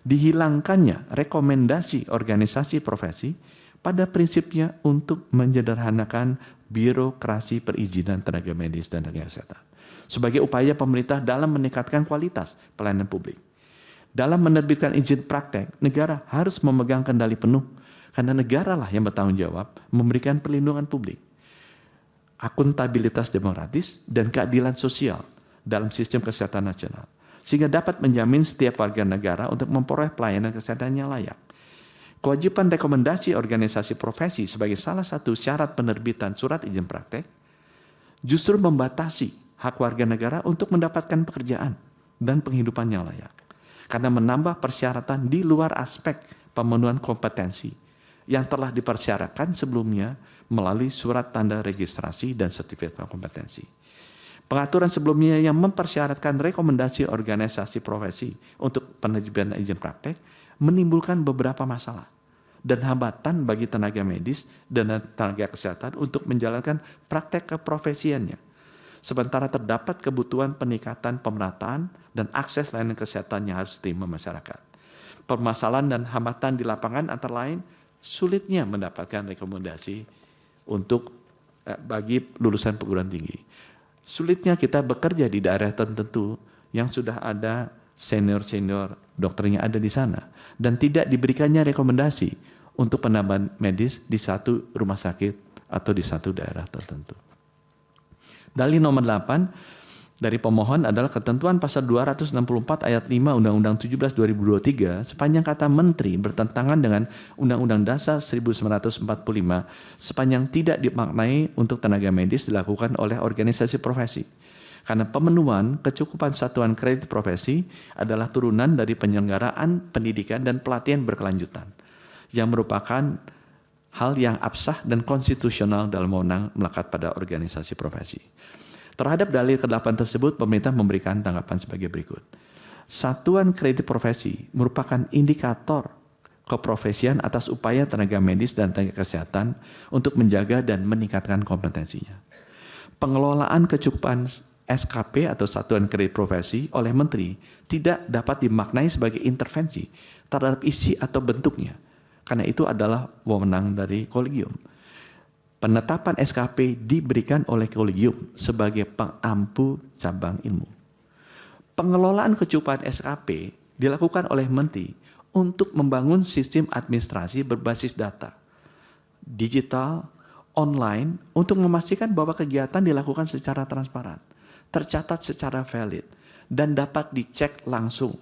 Dihilangkannya rekomendasi organisasi profesi pada prinsipnya untuk menyederhanakan birokrasi perizinan tenaga medis dan tenaga kesehatan sebagai upaya pemerintah dalam meningkatkan kualitas pelayanan publik. Dalam menerbitkan izin praktek, negara harus memegang kendali penuh karena negaralah yang bertanggung jawab memberikan perlindungan publik, akuntabilitas demokratis, dan keadilan sosial dalam sistem kesehatan nasional sehingga dapat menjamin setiap warga negara untuk memperoleh pelayanan kesehatan yang layak. Kewajiban rekomendasi organisasi profesi sebagai salah satu syarat penerbitan surat izin praktek justru membatasi hak warga negara untuk mendapatkan pekerjaan dan penghidupan yang layak. Karena menambah persyaratan di luar aspek pemenuhan kompetensi yang telah dipersyaratkan sebelumnya melalui surat tanda registrasi dan sertifikat kompetensi. Pengaturan sebelumnya yang mempersyaratkan rekomendasi organisasi profesi untuk penerbitan izin praktek menimbulkan beberapa masalah dan hambatan bagi tenaga medis dan tenaga kesehatan untuk menjalankan praktek keprofesiannya. Sementara terdapat kebutuhan peningkatan pemerataan dan akses layanan kesehatan yang harus diterima masyarakat. Permasalahan dan hambatan di lapangan antara lain sulitnya mendapatkan rekomendasi untuk bagi lulusan perguruan tinggi. Sulitnya kita bekerja di daerah tertentu yang sudah ada senior-senior dokternya ada di sana dan tidak diberikannya rekomendasi untuk penambahan medis di satu rumah sakit atau di satu daerah tertentu. Dalil nomor 8 dari pemohon adalah ketentuan pasal 264 ayat 5 Undang-Undang 17 2023 sepanjang kata menteri bertentangan dengan Undang-Undang Dasar 1945 sepanjang tidak dimaknai untuk tenaga medis dilakukan oleh organisasi profesi. Karena pemenuhan kecukupan satuan kredit profesi adalah turunan dari penyelenggaraan pendidikan dan pelatihan berkelanjutan yang merupakan hal yang absah dan konstitusional dalam wewenang melekat pada organisasi profesi. Terhadap dalil ke-8 tersebut, pemerintah memberikan tanggapan sebagai berikut. Satuan kredit profesi merupakan indikator keprofesian atas upaya tenaga medis dan tenaga kesehatan untuk menjaga dan meningkatkan kompetensinya. Pengelolaan kecukupan SKP atau Satuan Kredit Profesi oleh Menteri tidak dapat dimaknai sebagai intervensi terhadap isi atau bentuknya, karena itu adalah wewenang dari kolegium. Penetapan SKP diberikan oleh kolegium sebagai pengampu cabang ilmu. Pengelolaan kecukupan SKP dilakukan oleh Menteri untuk membangun sistem administrasi berbasis data, digital, online untuk memastikan bahwa kegiatan dilakukan secara transparan, tercatat secara valid, dan dapat dicek langsung,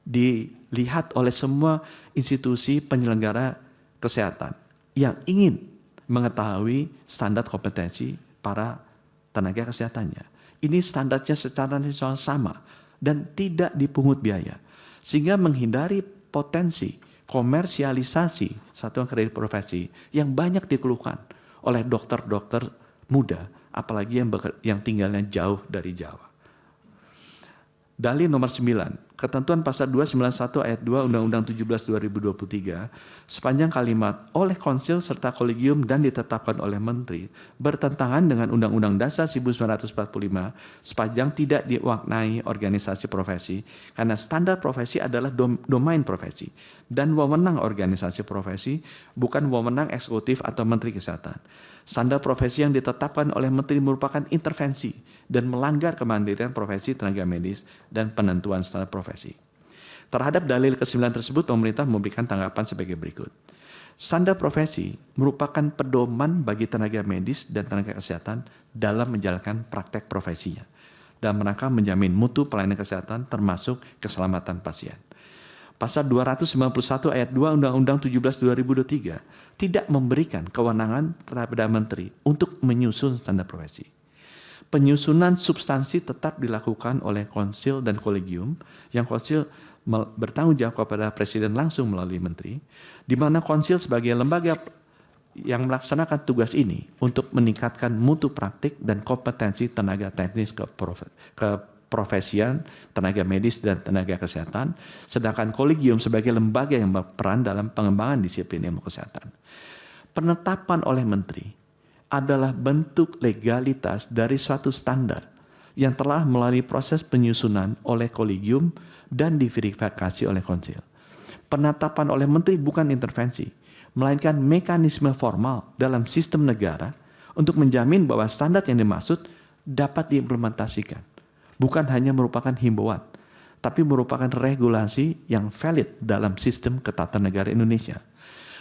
dilihat oleh semua institusi penyelenggara kesehatan yang ingin mengetahui standar kompetensi para tenaga kesehatannya. Ini standarnya secara nasional sama dan tidak dipungut biaya, sehingga menghindari potensi komersialisasi satuan kredit profesi yang banyak dikeluhkan oleh dokter-dokter muda, apalagi yang tinggalnya jauh dari Jawa. Dalil nomor 9, ketentuan pasal 291 ayat 2 Undang-Undang 17 2023 sepanjang kalimat oleh konsil serta kolegium dan ditetapkan oleh menteri bertentangan dengan Undang-Undang Dasar 1945 sepanjang tidak dimaknai organisasi profesi karena standar profesi adalah domain profesi dan wewenang organisasi profesi bukan wewenang eksekutif atau menteri kesehatan. Standar profesi yang ditetapkan oleh menteri merupakan intervensi dan melanggar kemandirian profesi tenaga medis dan penentuan standar profesi. Terhadap dalil ke-9 tersebut, pemerintah memberikan tanggapan sebagai berikut. Standar profesi merupakan pedoman bagi tenaga medis dan tenaga kesehatan dalam menjalankan praktek profesinya, dalam rangka menjamin mutu pelayanan kesehatan termasuk keselamatan pasien. Pasal 291 ayat 2 Undang-Undang 17 2023 tidak memberikan kewenangan kepada menteri untuk menyusun standar profesi. Penyusunan substansi tetap dilakukan oleh konsil dan kolegium, yang konsil bertanggung jawab kepada presiden langsung melalui menteri, di mana konsil sebagai lembaga yang melaksanakan tugas ini untuk meningkatkan mutu praktik dan kompetensi tenaga teknis keprofesian, tenaga medis dan tenaga kesehatan, sedangkan kolegium sebagai lembaga yang berperan dalam pengembangan disiplin ilmu kesehatan. Penetapan oleh menteri adalah bentuk legalitas dari suatu standar yang telah melalui proses penyusunan oleh kolegium dan diverifikasi oleh konsil. Penetapan oleh menteri bukan intervensi, melainkan mekanisme formal dalam sistem negara untuk menjamin bahwa standar yang dimaksud dapat diimplementasikan. Bukan hanya merupakan himbauan, tapi merupakan regulasi yang valid dalam sistem ketatanegaraan Indonesia.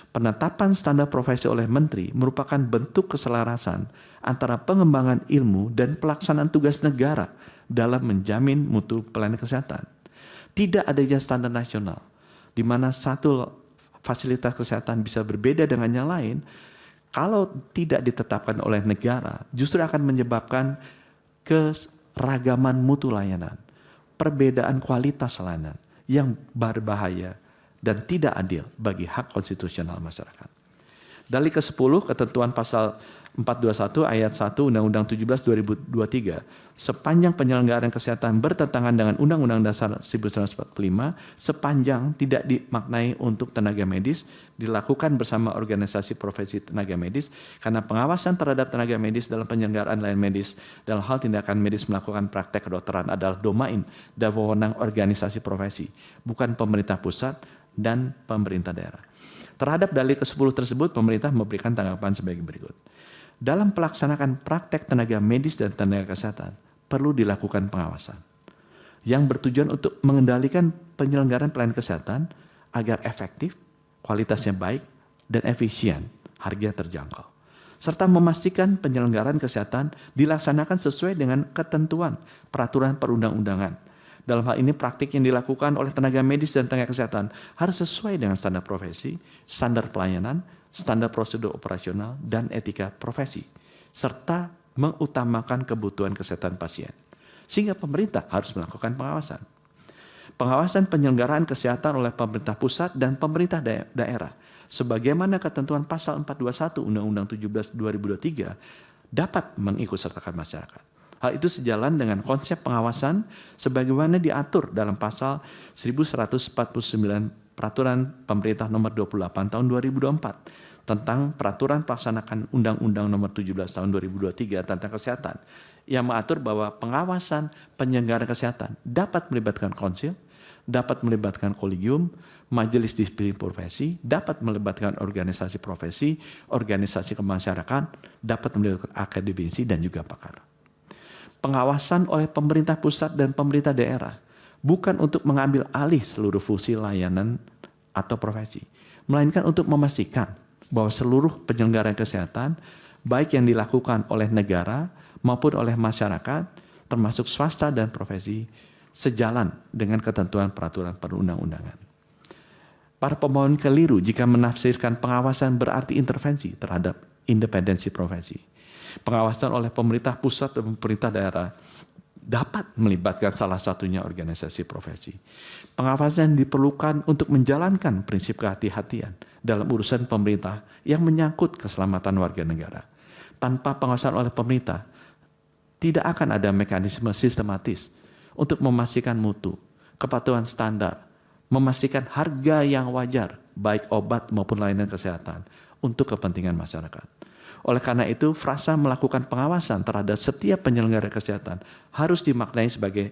Penetapan standar profesi oleh menteri merupakan bentuk keselarasan antara pengembangan ilmu dan pelaksanaan tugas negara dalam menjamin mutu pelayanan kesehatan. Tidak adanya standar nasional, di mana satu fasilitas kesehatan bisa berbeda dengan yang lain, kalau tidak ditetapkan oleh negara, justru akan menyebabkan keragaman mutu layanan, perbedaan kualitas layanan yang berbahaya dan tidak adil bagi hak konstitusional masyarakat. Dalil ke-10, ketentuan pasal 421 ayat 1 Undang-Undang 17 2023, sepanjang penyelenggaraan kesehatan bertentangan dengan Undang-Undang Dasar 1945, sepanjang tidak dimaknai untuk tenaga medis, dilakukan bersama organisasi profesi tenaga medis, karena pengawasan terhadap tenaga medis dalam penyelenggaraan layanan medis dalam hal tindakan medis melakukan praktek kedokteran adalah domain dan wewenang organisasi profesi, bukan pemerintah pusat dan pemerintah daerah. Terhadap dalil ke-10 tersebut, pemerintah memberikan tanggapan sebagai berikut. Dalam pelaksanaan praktek tenaga medis dan tenaga kesehatan, perlu dilakukan pengawasan yang bertujuan untuk mengendalikan penyelenggaraan pelayanan kesehatan agar efektif, kualitasnya baik, dan efisien, harga terjangkau. Serta memastikan penyelenggaraan kesehatan dilaksanakan sesuai dengan ketentuan peraturan perundang-undangan. Dalam hal ini praktik yang dilakukan oleh tenaga medis dan tenaga kesehatan harus sesuai dengan standar profesi, standar pelayanan, standar prosedur operasional, dan etika profesi, serta mengutamakan kebutuhan kesehatan pasien. Sehingga pemerintah harus melakukan pengawasan. Pengawasan penyelenggaraan kesehatan oleh pemerintah pusat dan pemerintah daerah, sebagaimana ketentuan pasal 421 Undang-Undang 17 2023, dapat mengikutsertakan masyarakat. Hal itu sejalan dengan konsep pengawasan sebagaimana diatur dalam pasal 1149 Peraturan Pemerintah Nomor 28 Tahun 2024 tentang Peraturan Pelaksanaan Undang-Undang Nomor 17 Tahun 2023 tentang Kesehatan, yang mengatur bahwa pengawasan penyelenggaraan kesehatan dapat melibatkan konsil, dapat melibatkan kolegium, majelis disiplin profesi, dapat melibatkan organisasi profesi, organisasi kemasyarakatan, dapat melibatkan akademisi dan juga pakar. Pengawasan oleh pemerintah pusat dan pemerintah daerah bukan untuk mengambil alih seluruh fungsi layanan atau profesi, melainkan untuk memastikan bahwa seluruh penyelenggaraan kesehatan, baik yang dilakukan oleh negara maupun oleh masyarakat, termasuk swasta dan profesi, sejalan dengan ketentuan peraturan perundang-undangan. Para pemohon keliru jika menafsirkan pengawasan berarti intervensi terhadap independensi profesi. Pengawasan oleh pemerintah pusat dan pemerintah daerah dapat melibatkan salah satunya organisasi profesi. Pengawasan diperlukan untuk menjalankan prinsip kehati-hatian dalam urusan pemerintah yang menyangkut keselamatan warga negara. Tanpa pengawasan oleh pemerintah, tidak akan ada mekanisme sistematis untuk memastikan mutu, kepatuhan standar, memastikan harga yang wajar, baik obat maupun layanan kesehatan, untuk kepentingan masyarakat. Oleh karena itu, frasa melakukan pengawasan terhadap setiap penyelenggara kesehatan harus dimaknai sebagai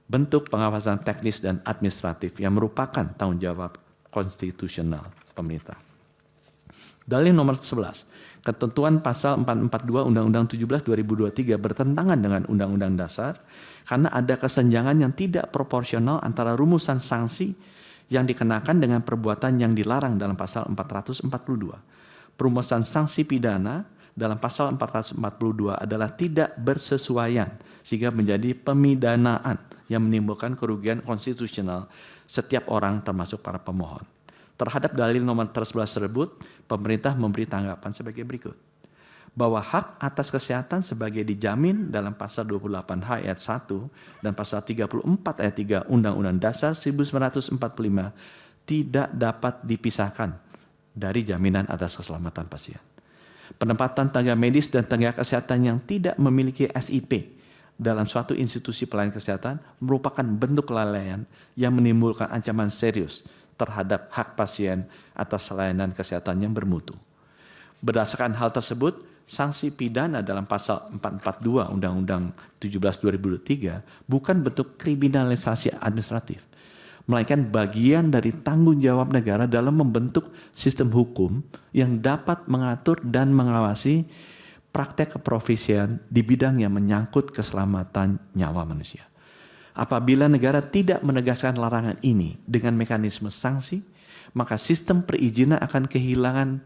bentuk pengawasan teknis dan administratif yang merupakan tanggung jawab konstitusional pemerintah. Dalil nomor 11. Ketentuan pasal 442 Undang-Undang 17 2023 bertentangan dengan Undang-Undang Dasar karena ada kesenjangan yang tidak proporsional antara rumusan sanksi yang dikenakan dengan perbuatan yang dilarang dalam pasal 442. Perumusan sanksi pidana dalam pasal 442 adalah tidak bersesuaian sehingga menjadi pemidanaan yang menimbulkan kerugian konstitusional setiap orang termasuk para pemohon. Terhadap dalil nomor 11 tersebut, pemerintah memberi tanggapan sebagai berikut. Bahwa hak atas kesehatan sebagai dijamin dalam pasal 28H ayat 1 dan pasal 34 ayat 3 Undang-Undang Dasar 1945 tidak dapat dipisahkan dari jaminan atas keselamatan pasien. Penempatan tenaga medis dan tenaga kesehatan yang tidak memiliki SIP dalam suatu institusi pelayanan kesehatan merupakan bentuk kelalaian yang menimbulkan ancaman serius terhadap hak pasien atas layanan kesehatan yang bermutu. Berdasarkan hal tersebut, sanksi pidana dalam pasal 442 Undang-Undang 17 2023 bukan bentuk kriminalisasi administratif, melainkan bagian dari tanggung jawab negara dalam membentuk sistem hukum yang dapat mengatur dan mengawasi praktek keprofesian di bidang yang menyangkut keselamatan nyawa manusia. Apabila negara tidak menegaskan larangan ini dengan mekanisme sanksi, maka sistem perizinan akan kehilangan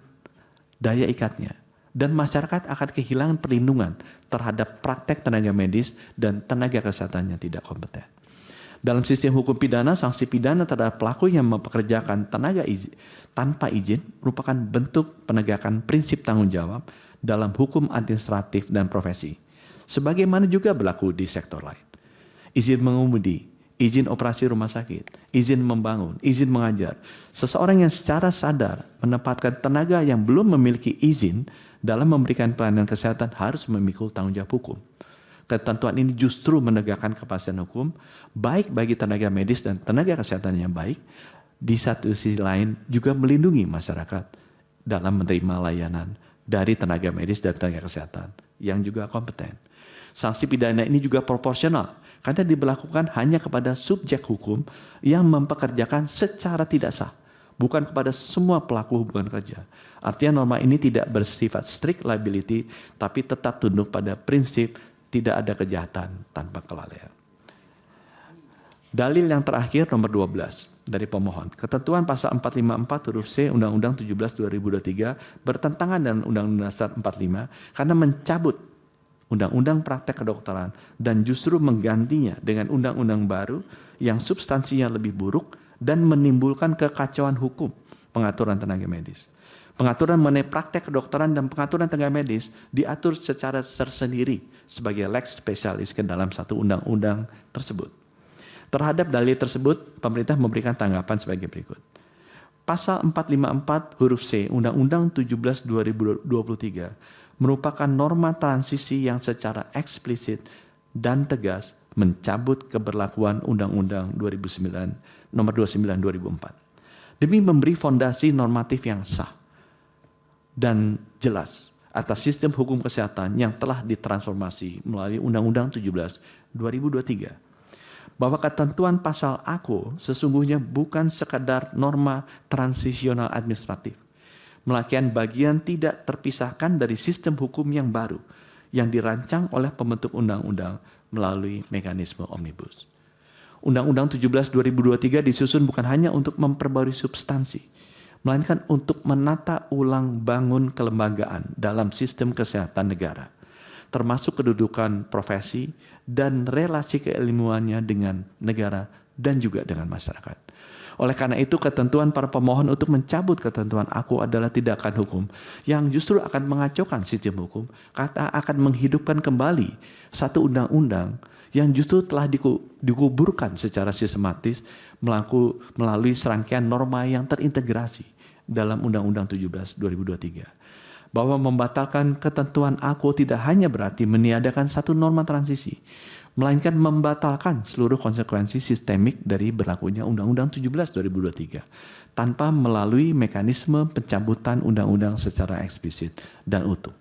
daya ikatnya dan masyarakat akan kehilangan perlindungan terhadap praktek tenaga medis dan tenaga kesehatan yang tidak kompeten. Dalam sistem hukum pidana, sanksi pidana terhadap pelaku yang mempekerjakan tenaga tanpa izin merupakan bentuk penegakan prinsip tanggung jawab dalam hukum administratif dan profesi, sebagaimana juga berlaku di sektor lain. Izin mengemudi, izin operasi rumah sakit, izin membangun, izin mengajar. Seseorang yang secara sadar menempatkan tenaga yang belum memiliki izin dalam memberikan pelayanan kesehatan harus memikul tanggung jawab hukum. Ketentuan ini justru menegakkan kepastian hukum baik bagi tenaga medis dan tenaga kesehatan yang baik, di satu sisi lain juga melindungi masyarakat dalam menerima layanan dari tenaga medis dan tenaga kesehatan yang juga kompeten. Sanksi pidana ini juga proporsional karena diberlakukan hanya kepada subjek hukum yang mempekerjakan secara tidak sah, bukan kepada semua pelaku hubungan kerja. Artinya norma ini tidak bersifat strict liability, tapi tetap tunduk pada prinsip tidak ada kejahatan tanpa kelalaian. Dalil yang terakhir nomor 12 dari pemohon. Ketentuan pasal 454 huruf C Undang-Undang 17 2023 bertentangan dengan Undang-Undang Dasar 45 karena mencabut Undang-Undang Praktek Kedokteran dan justru menggantinya dengan undang-undang baru yang substansinya lebih buruk dan menimbulkan kekacauan hukum pengaturan tenaga medis. Pengaturan mengenai praktek kedokteran dan pengaturan tenaga medis diatur secara tersendiri sebagai lex specialis ke dalam satu undang-undang tersebut. Terhadap dalil tersebut, pemerintah memberikan tanggapan sebagai berikut. Pasal 454 huruf C Undang-Undang 17 2023 merupakan norma transisi yang secara eksplisit dan tegas mencabut keberlakuan Undang-Undang 2009 nomor 29 2004 demi memberi fondasi normatif yang sah dan jelas atas sistem hukum kesehatan yang telah ditransformasi melalui Undang-Undang 17 2023. Bahwa ketentuan pasal AKO sesungguhnya bukan sekadar norma transisional administratif, melainkan bagian tidak terpisahkan dari sistem hukum yang baru yang dirancang oleh pembentuk undang-undang melalui mekanisme omnibus. Undang-Undang 17 2023 disusun bukan hanya untuk memperbarui substansi, melainkan untuk menata ulang bangun kelembagaan dalam sistem kesehatan negara, termasuk kedudukan profesi dan relasi keilmuannya dengan negara dan juga dengan masyarakat. Oleh karena itu, ketentuan para pemohon untuk mencabut ketentuan AKO adalah tindakan hukum yang justru akan mengacaukan sistem hukum, karena akan menghidupkan kembali satu undang-undang yang justru telah dikuburkan secara sistematis melalui serangkaian norma yang terintegrasi dalam Undang-Undang 17 2023. Bahwa membatalkan ketentuan AKO tidak hanya berarti meniadakan satu norma transisi, melainkan membatalkan seluruh konsekuensi sistemik dari berlakunya Undang-Undang 17 2023 tanpa melalui mekanisme pencabutan undang-undang secara eksplisit dan utuh.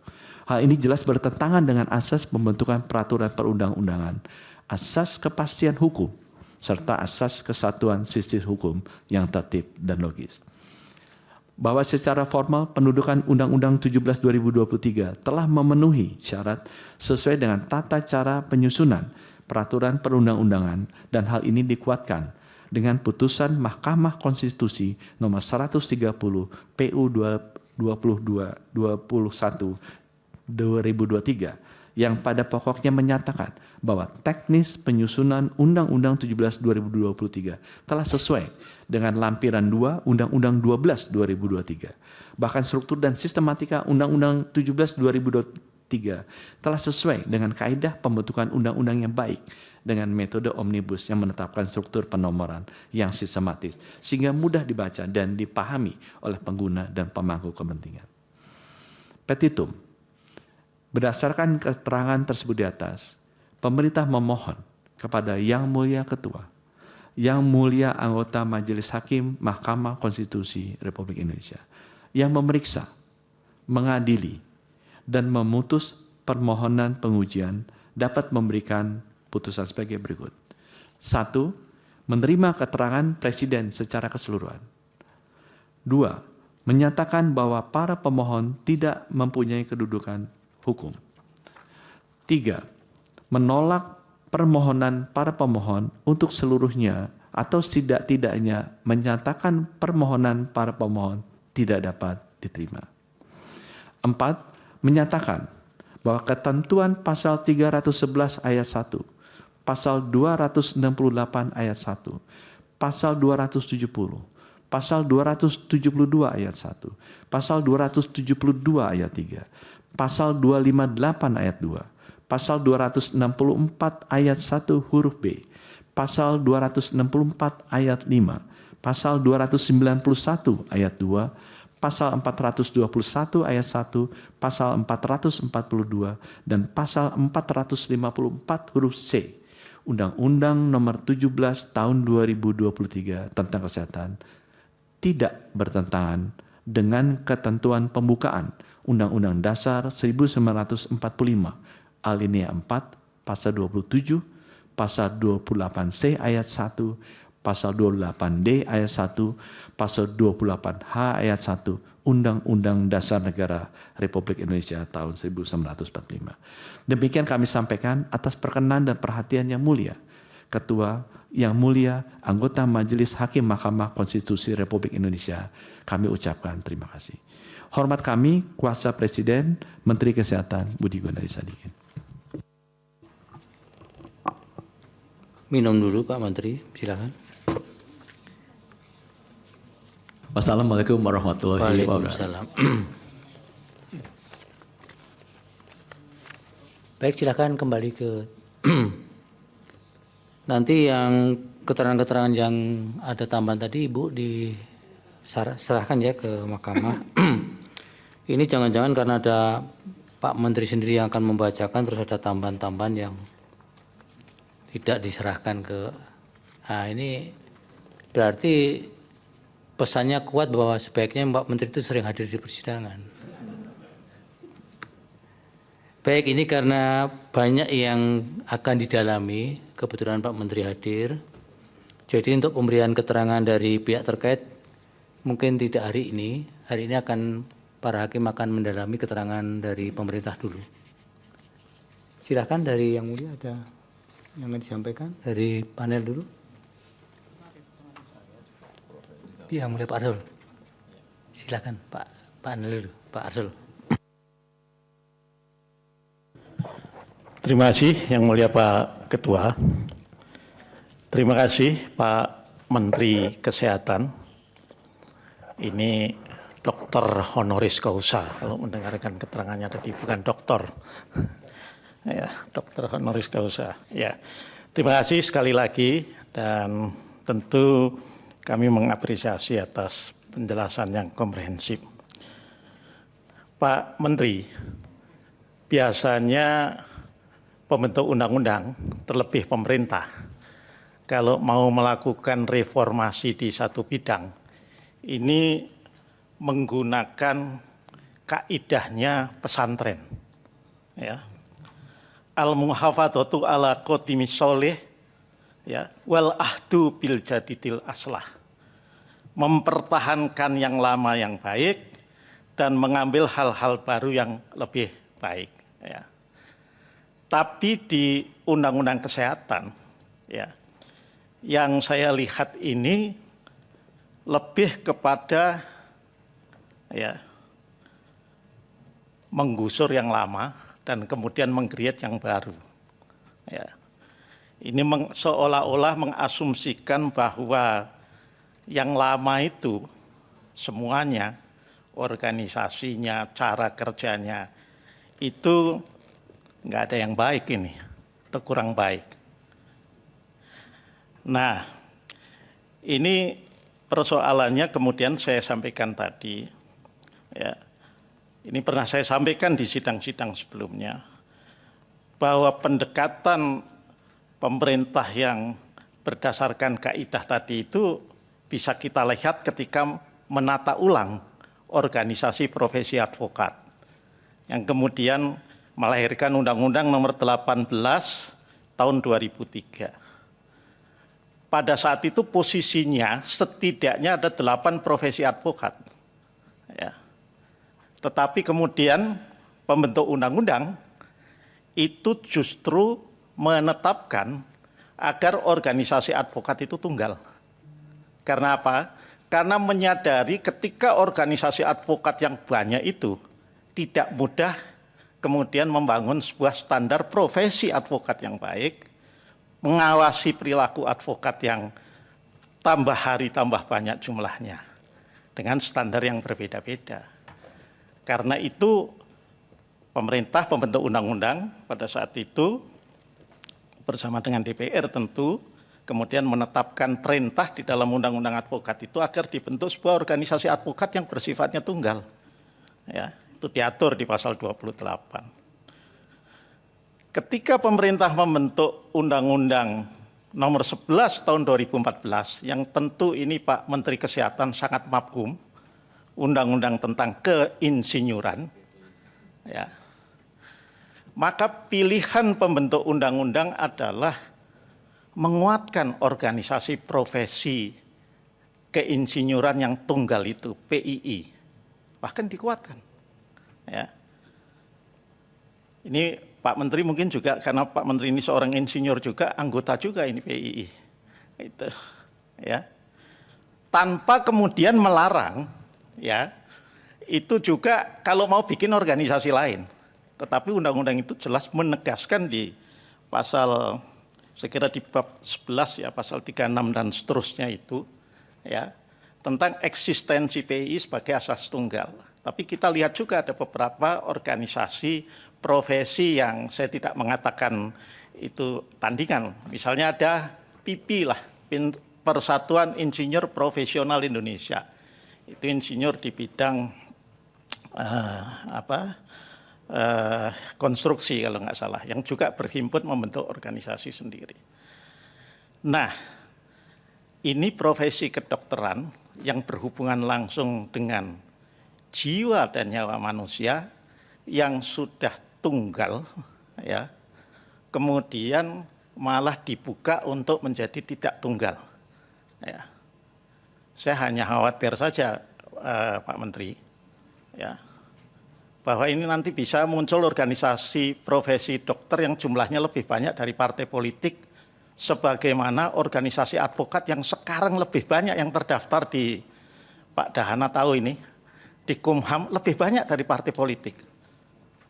Hal ini jelas bertentangan dengan asas pembentukan peraturan perundang-undangan, asas kepastian hukum, serta asas kesatuan sistem hukum yang tertib dan logis. bahwa secara formal pendudukan Undang-Undang 17 2023 telah memenuhi syarat sesuai dengan tata cara penyusunan peraturan perundang-undangan dan hal ini dikuatkan dengan putusan Mahkamah Konstitusi nomor 130 PU 2023 yang pada pokoknya menyatakan bahwa teknis penyusunan Undang-Undang 17 2023 telah sesuai dengan lampiran 2 Undang-Undang 12 2023. Bahkan struktur dan sistematika Undang-Undang 17 2023 telah sesuai dengan kaidah pembentukan undang-undang yang baik dengan metode omnibus yang menetapkan struktur penomoran yang sistematis sehingga mudah dibaca dan dipahami oleh pengguna dan pemangku kepentingan. Petitum. Berdasarkan keterangan tersebut di atas, pemerintah memohon kepada Yang Mulia Ketua, Yang Mulia Anggota Majelis Hakim Mahkamah Konstitusi Republik Indonesia yang memeriksa, mengadili, dan memutus permohonan pengujian dapat memberikan putusan sebagai berikut. 1. Menerima keterangan Presiden secara keseluruhan. 2. Menyatakan bahwa para pemohon tidak mempunyai kedudukan hukum. 3. Menolak permohonan para pemohon untuk seluruhnya atau setidak-tidaknya menyatakan permohonan para pemohon tidak dapat diterima. 4. Menyatakan bahwa ketentuan pasal 311 ayat 1, pasal 268 ayat 1, pasal 270, pasal 272 ayat 1, pasal 272 ayat 3, pasal 258 ayat 2, pasal 264 ayat 1 huruf B, pasal 264 ayat 5, pasal 291 ayat 2, pasal 421 ayat 1, pasal 442, dan pasal 454 huruf C, Undang-Undang Nomor 17 Tahun 2023 tentang Kesehatan, tidak bertentangan dengan ketentuan pembukaan Undang-Undang Dasar 1945, alinea 4, pasal 27, pasal 28C ayat 1, pasal 28D ayat 1, pasal 28H ayat 1, Undang-Undang Dasar Negara Republik Indonesia tahun 1945. Demikian kami sampaikan atas perkenan dan perhatian Yang Mulia Ketua, Yang Mulia Anggota Majelis Hakim Mahkamah Konstitusi Republik Indonesia, kami ucapkan terima kasih. Hormat kami, Kuasa Presiden, Menteri Kesehatan Budi Gunadi Sadikin. Minum dulu Pak Menteri, silakan. Wassalamualaikum warahmatullahi wabarakatuh. Waalaikumsalam. Baik, silakan kembali ke nanti yang keterangan-keterangan yang ada tambahan tadi Ibu diserahkan ya ke mahkamah. Ini jangan-jangan karena ada Pak Menteri sendiri yang akan membacakan terus ada tambahan-tambahan yang tidak diserahkan ke. Nah, ini berarti pesannya kuat bahwa sebaiknya Pak Menteri itu sering hadir di persidangan. Baik, ini karena banyak yang akan didalami, kebetulan Pak Menteri hadir. Jadi untuk pemberian keterangan dari pihak terkait mungkin tidak hari ini akan para hakim akan mendalami keterangan dari pemerintah dulu. Silakan dari Yang Mulia ada yang ingin disampaikan dari panel dulu. Yang Mulia Pak Arsul. Silakan Pak panel dulu, Pak Arsul. Terima kasih Yang Mulia Pak Ketua. Terima kasih Pak Menteri Kesehatan. Ini dokter honoris causa kalau mendengarkan keterangannya tadi, bukan dokter. Ya, dokter honoris causa. Ya. Terima kasih sekali lagi dan tentu kami mengapresiasi atas penjelasan yang komprehensif. Pak Menteri, biasanya pembentuk undang-undang, terlebih pemerintah, kalau mau melakukan reformasi di satu bidang, ini menggunakan kaidahnya pesantren. Ya. Al-muhafadzatu ala qotimi sholih, ya, wal ahdu bil jadidil aslah. mempertahankan yang lama yang baik, dan mengambil hal-hal baru yang lebih baik. Ya. Tapi di Undang-Undang Kesehatan, ya, yang saya lihat ini lebih kepada ya, menggusur yang lama dan kemudian meng-create yang baru. Ya. Ini seolah-olah mengasumsikan bahwa yang lama itu semuanya, organisasinya, cara kerjanya, itu nggak ada yang baik ini, atau kurang baik. Nah, ini persoalannya kemudian saya sampaikan tadi, ya, ini pernah saya sampaikan di sidang-sidang sebelumnya, bahwa pendekatan pemerintah yang berdasarkan kaidah tadi itu bisa kita lihat ketika menata ulang organisasi profesi advokat yang kemudian melahirkan Undang-Undang Nomor 18 tahun 2003. Pada saat itu posisinya setidaknya ada 8 profesi advokat. Ya. Tetapi kemudian pembentuk undang-undang itu justru menetapkan agar organisasi advokat itu tunggal. Karena apa? Karena menyadari ketika organisasi advokat yang banyak itu tidak mudah kemudian membangun sebuah standar profesi advokat yang baik, mengawasi perilaku advokat yang tambah hari tambah banyak jumlahnya dengan standar yang berbeda-beda. Karena itu pemerintah pembentuk undang-undang pada saat itu bersama dengan DPR tentu kemudian menetapkan perintah di dalam undang-undang advokat itu agar dibentuk sebuah organisasi advokat yang bersifatnya tunggal. Ya, itu diatur di pasal 28. Ketika pemerintah membentuk Undang-Undang Nomor 11 tahun 2014 yang tentu ini Pak Menteri Kesehatan sangat mafhum, Undang-Undang tentang keinsinyuran, ya, maka pilihan pembentuk undang-undang adalah menguatkan organisasi profesi keinsinyuran yang tunggal itu, PII, bahkan dikuatkan. Ya. Ini Pak Menteri mungkin juga karena Pak Menteri ini seorang insinyur juga, anggota juga ini PII, itu, ya. Tanpa kemudian melarang, ya, itu juga kalau mau bikin organisasi lain. Tetapi undang-undang itu jelas menegaskan di pasal saya kira di bab 11 ya, pasal 36 dan seterusnya itu, ya, tentang eksistensi PII sebagai asas tunggal. Tapi kita lihat juga ada beberapa organisasi profesi yang saya tidak mengatakan itu tandingan. Misalnya ada PIPI lah, Persatuan Insinyur Profesional Indonesia. Itu insinyur di bidang konstruksi kalau nggak salah, yang juga berhimpun membentuk organisasi sendiri. Nah, ini profesi kedokteran yang berhubungan langsung dengan jiwa dan nyawa manusia yang sudah tunggal, ya, kemudian malah dibuka untuk menjadi tidak tunggal. Ya. Saya hanya khawatir saja, Pak Menteri, ya, bahwa ini nanti bisa muncul organisasi profesi dokter yang jumlahnya lebih banyak dari partai politik, sebagaimana organisasi advokat yang sekarang lebih banyak yang terdaftar di, Pak Dahana tahu ini, di Kumham lebih banyak dari partai politik.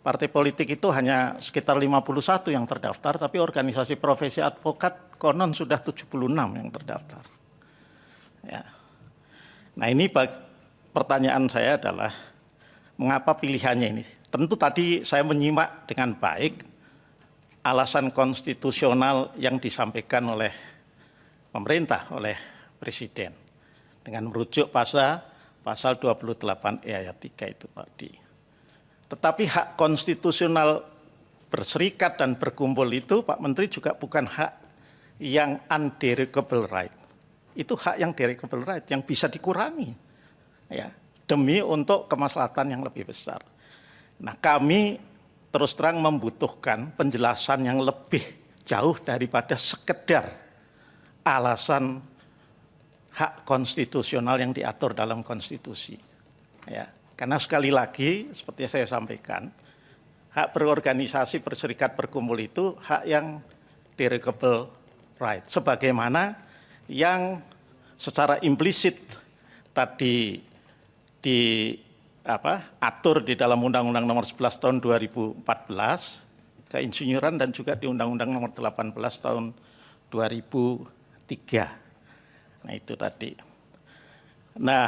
Partai politik itu hanya sekitar 51 yang terdaftar, tapi organisasi profesi advokat konon sudah 76 yang terdaftar. Ya. Nah ini pertanyaan saya adalah, mengapa pilihannya ini? Tentu tadi saya menyimak dengan baik alasan konstitusional yang disampaikan oleh pemerintah, oleh Presiden. Dengan merujuk pasal 28E ayat 3 itu tadi. Tetapi hak konstitusional berserikat dan berkumpul itu, Pak Menteri, juga bukan hak yang underogable right. Itu hak yang derogable right, yang bisa dikurangi. Ya. Demi untuk kemaslahatan yang lebih besar. Nah, kami terus terang membutuhkan penjelasan yang lebih jauh daripada sekedar alasan hak konstitusional yang diatur dalam konstitusi. Ya, karena sekali lagi seperti yang saya sampaikan, hak berorganisasi, berserikat, berkumpul itu hak yang derogable right, sebagaimana yang secara implisit tadi diatur di dalam Undang-Undang Nomor 11 Tahun 2014 keinsinyuran dan juga di Undang-Undang Nomor 18 Tahun 2003. Nah itu tadi. Nah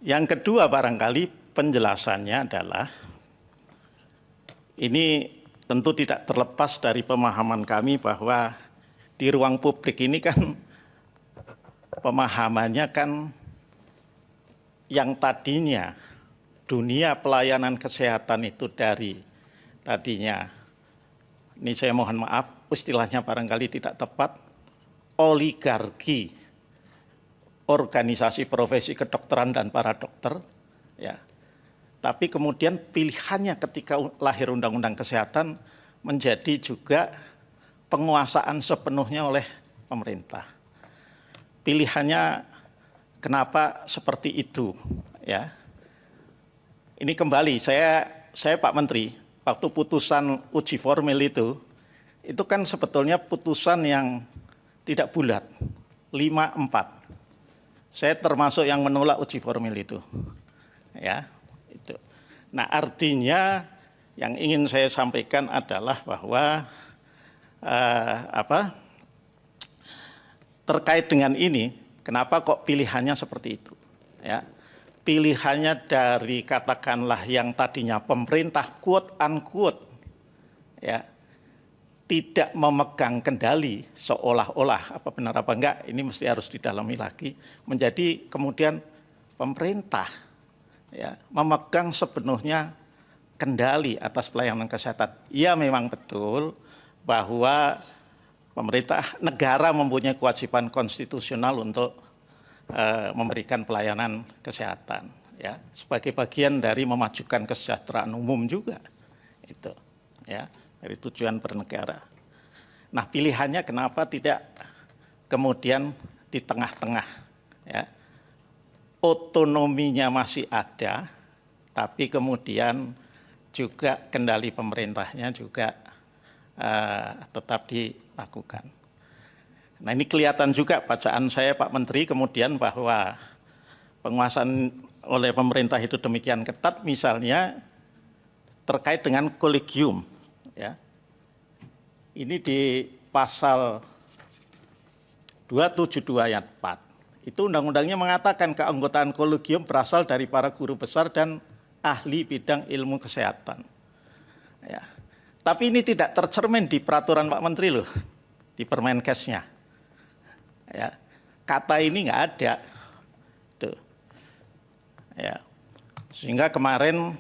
yang kedua barangkali penjelasannya adalah ini tentu tidak terlepas dari pemahaman kami bahwa di ruang publik ini kan pemahamannya kan yang tadinya dunia pelayanan kesehatan itu dari tadinya, ini saya mohon maaf istilahnya barangkali tidak tepat, oligarki organisasi profesi kedokteran dan para dokter, ya. Tapi kemudian pilihannya ketika lahir Undang-Undang Kesehatan menjadi juga penguasaan sepenuhnya oleh pemerintah. Pilihannya kenapa seperti itu, ya? Ini kembali saya Pak Menteri, waktu putusan uji formil itu kan sebetulnya putusan yang tidak bulat, 5-4. Saya termasuk yang menolak uji formil itu, ya. Itu. Nah artinya yang ingin saya sampaikan adalah bahwa terkait dengan ini. Kenapa kok pilihannya seperti itu? Ya, pilihannya dari katakanlah yang tadinya pemerintah quote unquote ya tidak memegang kendali seolah-olah apa benar apa enggak ini mesti harus didalami lagi menjadi kemudian pemerintah ya memegang sepenuhnya kendali atas pelayanan kesehatan. Iya memang betul bahwa pemerintah negara mempunyai kewajiban konstitusional untuk memberikan pelayanan kesehatan ya sebagai bagian dari memajukan kesejahteraan umum juga itu ya dari tujuan bernegara. Nah pilihannya kenapa tidak kemudian di tengah-tengah ya otonominya masih ada tapi kemudian juga kendali pemerintahnya juga tetap dilakukan. Nah ini kelihatan juga bacaan saya Pak Menteri kemudian bahwa penguasaan oleh pemerintah itu demikian ketat misalnya terkait dengan kolegium. Ya. Ini di pasal 272 ayat 4. Itu undang-undangnya mengatakan keanggotaan kolegium berasal dari para guru besar dan ahli bidang ilmu kesehatan. Ya. Tapi ini tidak tercermin di peraturan Pak Menteri loh, di Permenkesnya. Ya, kata ini nggak ada, tuh. Ya, sehingga kemarin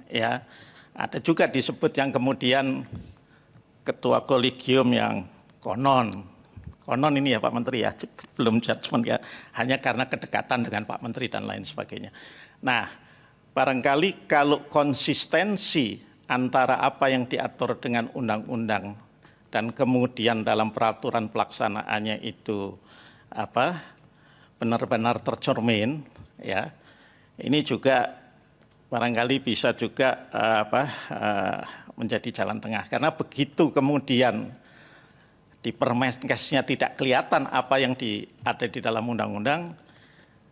ya ada juga disebut yang kemudian ketua kolegium yang konon ini ya Pak Menteri ya, belum judgement ya, hanya karena kedekatan dengan Pak Menteri dan lain sebagainya. Nah, barangkali kalau konsistensi antara apa yang diatur dengan undang-undang dan kemudian dalam peraturan pelaksanaannya itu benar-benar tercermin ya ini juga barangkali bisa juga menjadi jalan tengah karena begitu kemudian di Permenkesnya tidak kelihatan apa yang ada di dalam undang-undang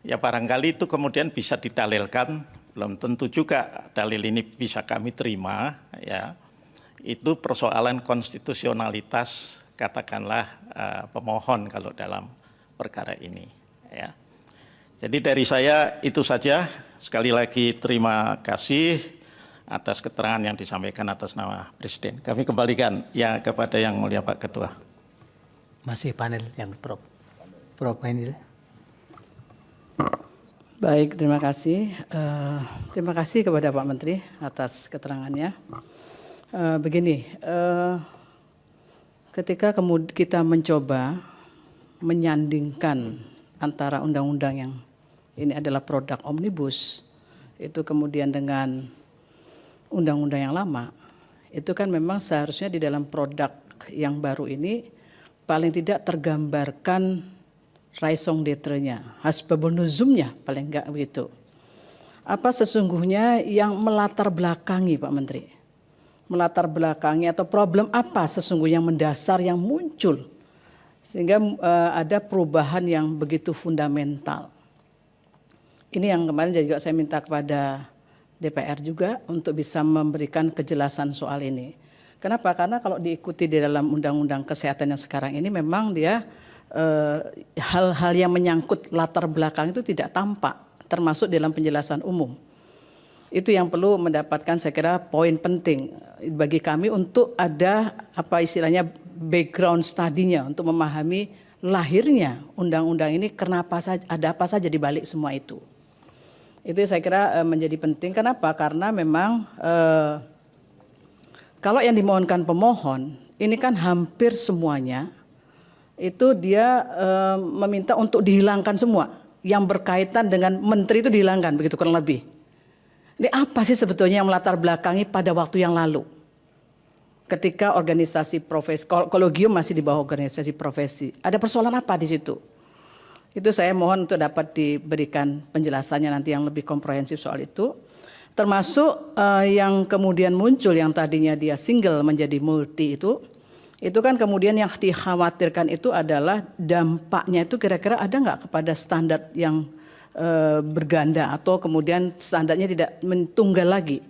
ya barangkali itu kemudian bisa didalilkan belum tentu juga dalil ini bisa kami terima ya itu persoalan konstitusionalitas katakanlah pemohon kalau dalam perkara ini ya. Jadi dari saya itu saja. Sekali lagi terima kasih atas keterangan yang disampaikan atas nama Presiden. Kami kembalikan ya kepada Yang Mulia Pak Ketua. Masih panel yang Prof ini. Baik, terima kasih. Terima kasih kepada Pak Menteri atas keterangannya. Begini, ketika kemudian kita mencoba menyandingkan antara undang-undang yang ini adalah produk omnibus, itu kemudian dengan undang-undang yang lama, itu kan memang seharusnya di dalam produk yang baru ini paling tidak tergambarkan raison d'être-nya, asbabun nuzumnya paling enggak begitu. Apa sesungguhnya yang melatar belakangi Pak Menteri? Melatar belakangi atau problem apa sesungguhnya yang mendasar yang muncul sehingga ada perubahan yang begitu fundamental. Ini yang kemarin juga saya minta kepada DPR juga untuk bisa memberikan kejelasan soal ini. Kenapa? Karena kalau diikuti di dalam Undang-Undang Kesehatan yang sekarang ini memang dia hal-hal yang menyangkut latar belakang itu tidak tampak, termasuk dalam penjelasan umum. Itu yang perlu mendapatkan saya kira poin penting bagi kami untuk ada apa istilahnya background study-nya untuk memahami lahirnya undang-undang ini kenapa saja, ada apa saja di balik semua itu. Itu saya kira menjadi penting. Kenapa? Karena memang kalau yang dimohonkan pemohon ini kan hampir semuanya itu dia meminta untuk dihilangkan semua yang berkaitan dengan menteri itu dihilangkan begitu kurang lebih. Ini apa sih sebetulnya yang melatar belakangi pada waktu yang lalu? Ketika organisasi profesi, kolegium masih di bawah organisasi profesi. Ada persoalan apa di situ? Itu saya mohon untuk dapat diberikan penjelasannya nanti yang lebih komprehensif soal itu. Termasuk yang kemudian muncul yang tadinya dia single menjadi multi itu kan kemudian yang dikhawatirkan itu adalah dampaknya itu kira-kira ada nggak kepada standar yang berganda atau kemudian standarnya tidak tunggal lagi.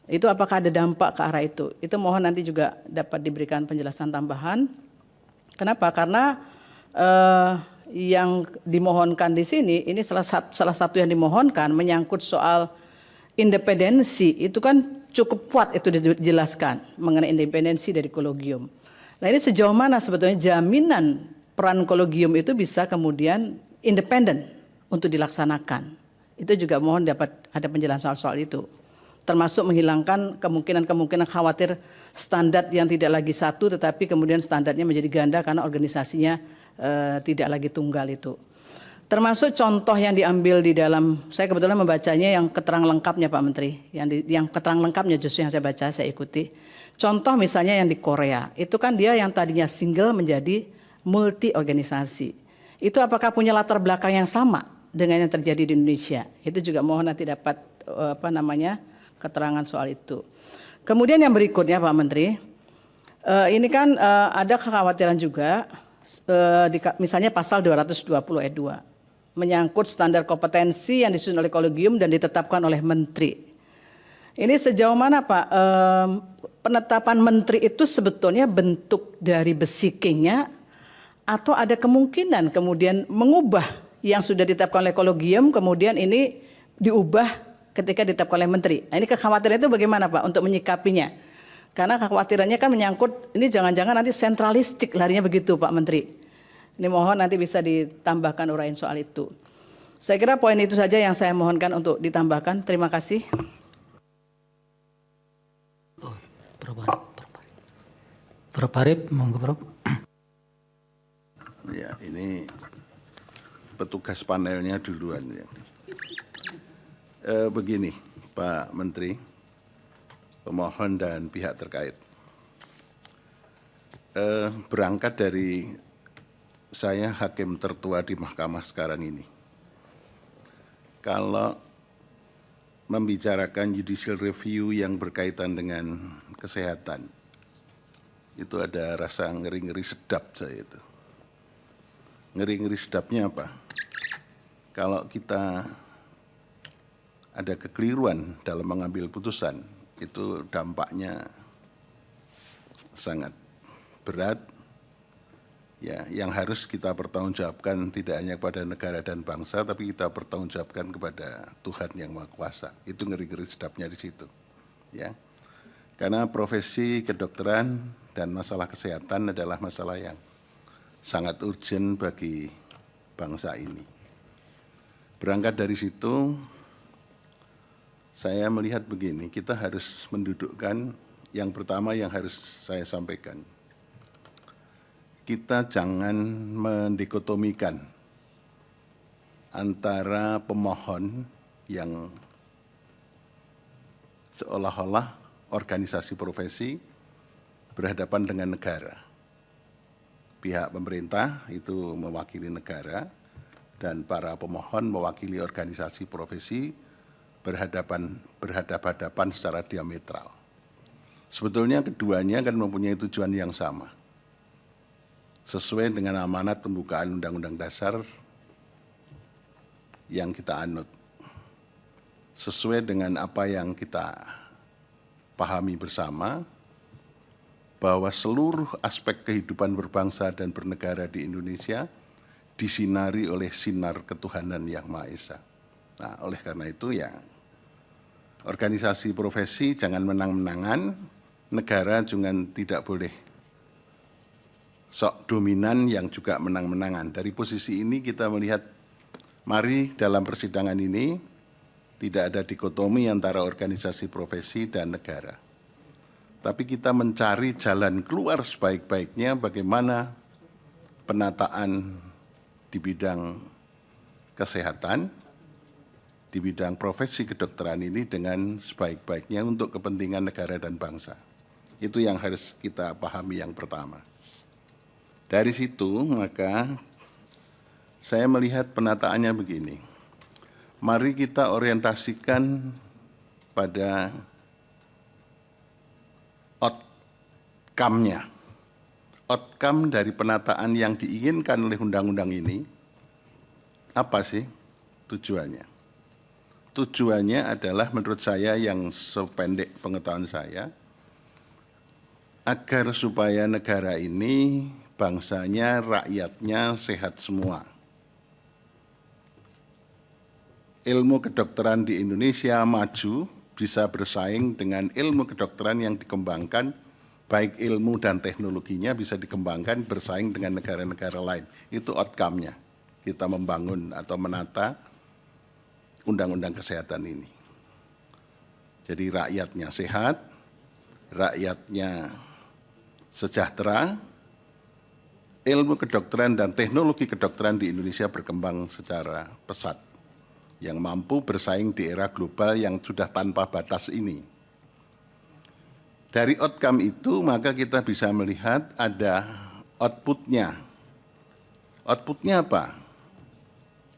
Itu apakah ada dampak ke arah itu? Itu mohon nanti juga dapat diberikan penjelasan tambahan. Kenapa? Karena yang dimohonkan di sini ini salah satu yang dimohonkan menyangkut soal independensi itu kan cukup kuat itu dijelaskan mengenai independensi dari kolegium. Nah ini sejauh mana sebetulnya jaminan peran kolegium itu bisa kemudian independen untuk dilaksanakan. Itu juga mohon dapat ada penjelasan soal itu. Termasuk menghilangkan kemungkinan khawatir standar yang tidak lagi satu tetapi kemudian standarnya menjadi ganda karena organisasinya tidak lagi tunggal itu. Termasuk contoh yang diambil di dalam, saya kebetulan membacanya yang keterangan lengkapnya Pak Menteri, yang keterangan lengkapnya justru yang saya baca, saya ikuti. Contoh misalnya yang di Korea, itu kan dia yang tadinya single menjadi multi organisasi. Itu apakah punya latar belakang yang sama dengan yang terjadi di Indonesia? Itu juga mohon nanti dapat keterangan soal itu. Kemudian yang berikutnya Pak Menteri, ini kan ada kekhawatiran juga, misalnya pasal 220 ayat 2. Menyangkut standar kompetensi yang disusun oleh kolegium dan ditetapkan oleh menteri. Ini sejauh mana Pak penetapan menteri itu sebetulnya bentuk dari besikingnya atau ada kemungkinan kemudian mengubah yang sudah ditetapkan oleh kolegium kemudian ini diubah ketika ditetapkan oleh menteri. Nah, ini kekhawatiran itu bagaimana Pak untuk menyikapinya? Karena kekhawatirannya kan menyangkut ini jangan-jangan nanti sentralistik larinya begitu Pak Menteri. Ini mohon nanti bisa ditambahkan uraian soal itu. Saya kira poin itu saja yang saya mohonkan untuk ditambahkan. Terima kasih. Prof. Arif, monggo Prof. Ya, ini petugas panelnya duluan ya. Begini, Pak Menteri, pemohon dan pihak terkait. Berangkat dari saya hakim tertua di mahkamah sekarang ini. Kalau membicarakan judicial review yang berkaitan dengan kesehatan, itu ada rasa ngeri-ngeri sedap saya itu. Ngeri-ngeri sedapnya apa? Kalau kita ada kekeliruan dalam mengambil putusan, itu dampaknya sangat berat. Ya, yang harus kita pertanggungjawabkan tidak hanya kepada negara dan bangsa, tapi kita pertanggungjawabkan kepada Tuhan yang Maha Kuasa. Itu ngeri-ngeri sedapnya di situ. Ya, karena profesi kedokteran dan masalah kesehatan adalah masalah yang sangat urgent bagi bangsa ini. Berangkat dari situ, saya melihat begini, kita harus mendudukkan yang pertama yang harus saya sampaikan. Kita jangan mendikotomikan antara pemohon yang seolah-olah organisasi profesi berhadapan dengan negara. pihak pemerintah itu mewakili negara dan para pemohon mewakili organisasi profesi berhadapan secara diametral. Sebetulnya keduanya kan mempunyai tujuan yang sama. Sesuai dengan amanat pembukaan Undang-Undang Dasar yang kita anut. Sesuai dengan apa yang kita pahami bersama, bahwa seluruh aspek kehidupan berbangsa dan bernegara di Indonesia disinari oleh sinar ketuhanan yang Maha Esa. Nah, oleh karena itu ya, organisasi profesi jangan menang-menangan, negara juga tidak boleh sok dominan yang juga menang-menangan. Dari posisi ini kita melihat, mari dalam persidangan ini tidak ada dikotomi antara organisasi profesi dan negara. Tapi kita mencari jalan keluar sebaik-baiknya bagaimana penataan di bidang kesehatan, di bidang profesi kedokteran ini dengan sebaik-baiknya untuk kepentingan negara dan bangsa. Itu yang harus kita pahami yang pertama. Dari situ maka saya melihat penataannya begini. Mari kita orientasikan pada outcome-nya. Outcome dari penataan yang diinginkan oleh undang-undang ini, apa sih tujuannya? Tujuannya adalah menurut saya yang sependek pengetahuan saya, agar supaya negara ini, bangsanya, rakyatnya sehat semua. Ilmu kedokteran di Indonesia maju, bisa bersaing dengan ilmu kedokteran yang dikembangkan, baik ilmu dan teknologinya bisa dikembangkan bersaing dengan negara-negara lain. Itu outcome-nya. Kita membangun atau menata undang-undang kesehatan ini. Jadi rakyatnya sehat, rakyatnya sejahtera, ilmu kedokteran dan teknologi kedokteran di Indonesia berkembang secara pesat, yang mampu bersaing di era global yang sudah tanpa batas ini. Dari outcome itu maka kita bisa melihat ada output-nya. Output-nya apa?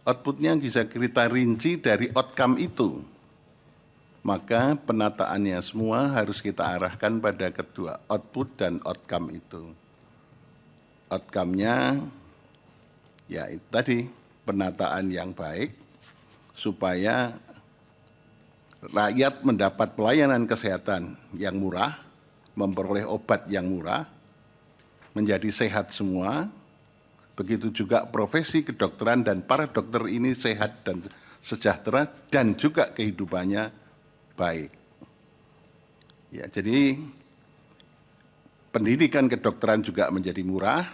Output-nya bisa kita rinci dari outcome itu. Maka penataannya semua harus kita arahkan pada kedua, output dan outcome itu. Outcome-nya ya itu tadi, penataan yang baik, supaya rakyat mendapat pelayanan kesehatan yang murah, memperoleh obat yang murah, menjadi sehat semua. Begitu juga profesi kedokteran dan para dokter ini sehat dan sejahtera dan juga kehidupannya baik. Ya, jadi pendidikan kedokteran juga menjadi murah,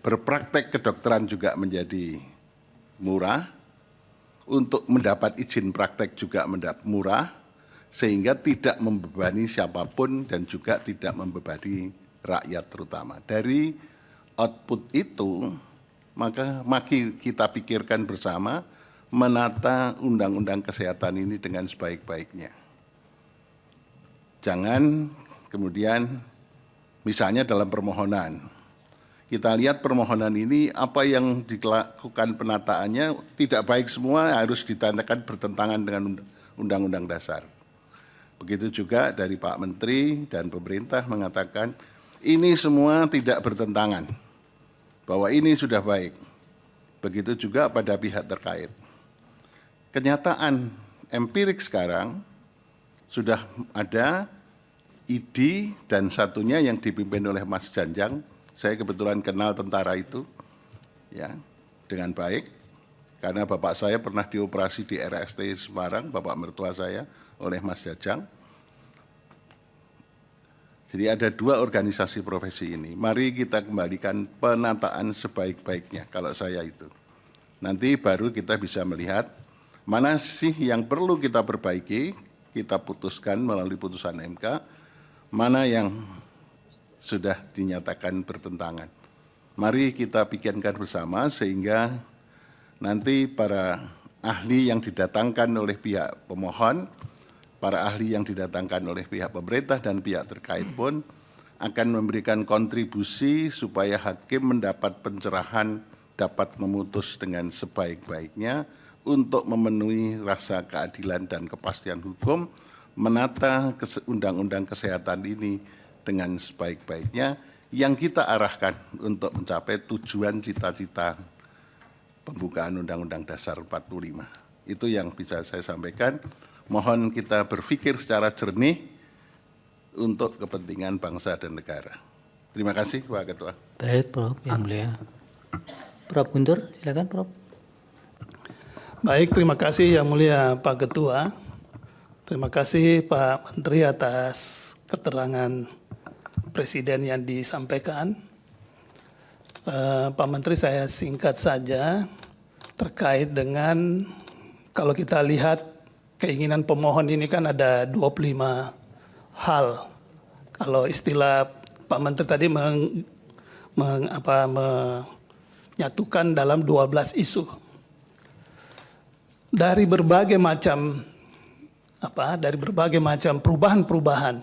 berpraktek kedokteran juga menjadi murah, untuk mendapat izin praktek juga murah, sehingga tidak membebani siapapun dan juga tidak membebani rakyat terutama. Dari output itu, maka mari kita pikirkan bersama menata undang-undang kesehatan ini dengan sebaik-baiknya. Jangan kemudian misalnya dalam permohonan, kita lihat permohonan ini apa yang dilakukan penataannya tidak baik semua, harus ditandakan bertentangan dengan Undang-Undang Dasar. Begitu juga dari Pak Menteri dan pemerintah mengatakan ini semua tidak bertentangan, bahwa ini sudah baik. Begitu juga pada pihak terkait. Kenyataan empirik sekarang sudah ada ID dan satunya yang dipimpin oleh Mas Janjang. Saya kebetulan kenal tentara itu ya dengan baik, karena bapak saya pernah dioperasi di RST Semarang, bapak mertua saya, oleh Mas Jajang. Jadi ada dua organisasi profesi ini. Mari kita kembalikan penataan sebaik-baiknya kalau saya itu. Nanti baru kita bisa melihat mana sih yang perlu kita perbaiki, kita putuskan melalui putusan MK, mana yang sudah dinyatakan bertentangan. Mari kita pikirkan bersama sehingga nanti para ahli yang didatangkan oleh pihak pemohon, para ahli yang didatangkan oleh pihak pemerintah dan pihak terkait pun akan memberikan kontribusi supaya hakim mendapat pencerahan, dapat memutus dengan sebaik-baiknya untuk memenuhi rasa keadilan dan kepastian hukum, menata undang-undang kesehatan ini dengan sebaik-baiknya yang kita arahkan untuk mencapai tujuan cita-cita pembukaan Undang-Undang Dasar 45. Itu yang bisa saya sampaikan. Mohon kita berpikir secara jernih untuk kepentingan bangsa dan negara. Terima kasih, Pak Ketua. Baik, Prof. Yang mulia. Prof. Guntur, silakan, Prof. Baik, terima kasih Yang Mulia Pak Ketua. Terima kasih Pak Menteri atas keterangan Presiden yang disampaikan. Pak Menteri, saya singkat saja terkait dengan kalau kita lihat keinginan pemohon ini kan ada 25 hal. Kalau istilah Pak Menteri tadi menyatukan dalam 12 isu. Dari berbagai macam perubahan-perubahan,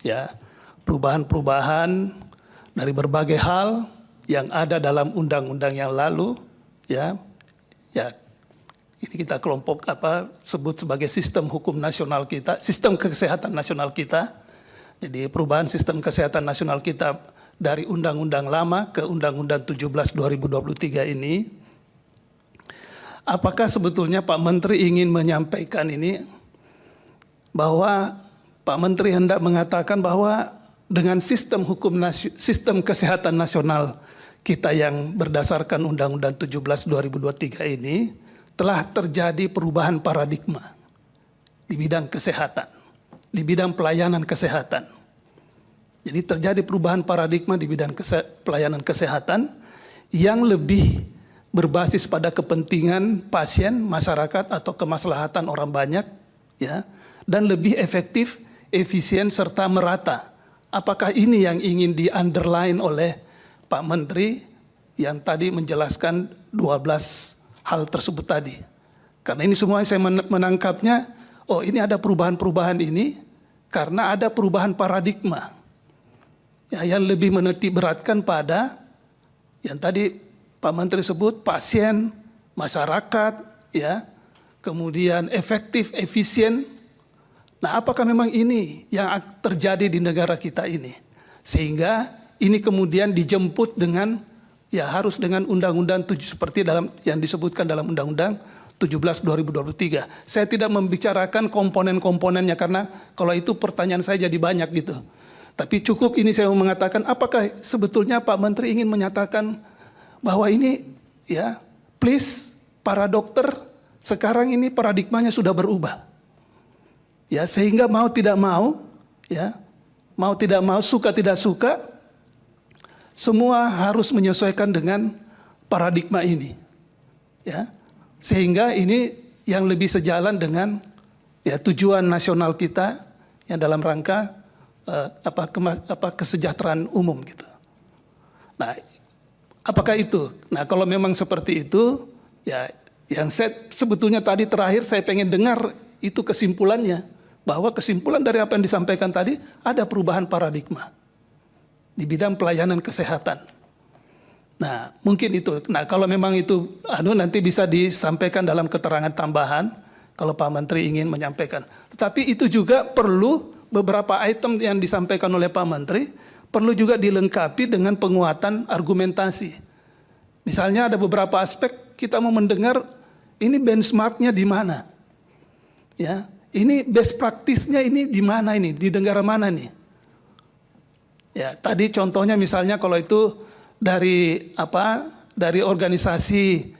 ya, perubahan-perubahan dari berbagai hal yang ada dalam undang-undang yang lalu, ya, ini kita kelompok sebut sebagai sistem hukum nasional kita, sistem kesehatan nasional kita. Jadi perubahan sistem kesehatan nasional kita dari undang-undang lama ke Undang-Undang 17 2023 ini. Apakah sebetulnya Pak Menteri ingin menyampaikan ini bahwa Pak Menteri hendak mengatakan bahwa dengan sistem sistem kesehatan nasional kita yang berdasarkan Undang-Undang 17 2023 ini telah terjadi perubahan paradigma di bidang kesehatan, di bidang pelayanan kesehatan. Jadi terjadi perubahan paradigma di bidang pelayanan kesehatan yang lebih berbasis pada kepentingan pasien, masyarakat atau kemaslahatan orang banyak, ya, dan lebih efektif, efisien serta merata. Apakah ini yang ingin di-underline oleh Pak Menteri yang tadi menjelaskan 12 hal tersebut tadi? Karena ini semua saya menangkapnya, oh ini ada perubahan-perubahan ini karena ada perubahan paradigma, ya, yang lebih menitik beratkan pada yang tadi Pak Menteri sebut pasien, masyarakat, ya, kemudian efektif, efisien. Nah, apakah memang ini yang terjadi di negara kita ini? Sehingga ini kemudian dijemput dengan, ya harus dengan Undang-Undang 7 seperti dalam yang disebutkan dalam Undang-Undang 17 2023. Saya tidak membicarakan komponen-komponennya karena kalau itu pertanyaan saya jadi banyak gitu. Tapi cukup ini saya mau mengatakan apakah sebetulnya Pak Menteri ingin menyatakan bahwa ini, ya, please para dokter sekarang ini paradigmanya sudah berubah, ya, sehingga mau tidak mau, ya, mau tidak mau, suka tidak suka, semua harus menyesuaikan dengan paradigma ini, ya, sehingga ini yang lebih sejalan dengan, ya, tujuan nasional kita yang dalam rangka kesejahteraan umum gitu. Nah, apakah itu? Nah, kalau memang seperti itu, ya, yang saya sebetulnya tadi terakhir saya pengen dengar itu kesimpulannya, bahwa kesimpulan dari apa yang disampaikan tadi ada perubahan paradigma di bidang pelayanan kesehatan. Nah, mungkin itu. Nah, kalau memang itu nanti bisa disampaikan dalam keterangan tambahan kalau Pak Menteri ingin menyampaikan. Tetapi itu juga perlu beberapa item yang disampaikan oleh Pak Menteri perlu juga dilengkapi dengan penguatan argumentasi. Misalnya ada beberapa aspek kita mau mendengar ini benchmarknya di mana, ya, ini best practice-nya ini di mana ini, di negara mana nih? Ya, tadi contohnya misalnya kalau itu dari organisasi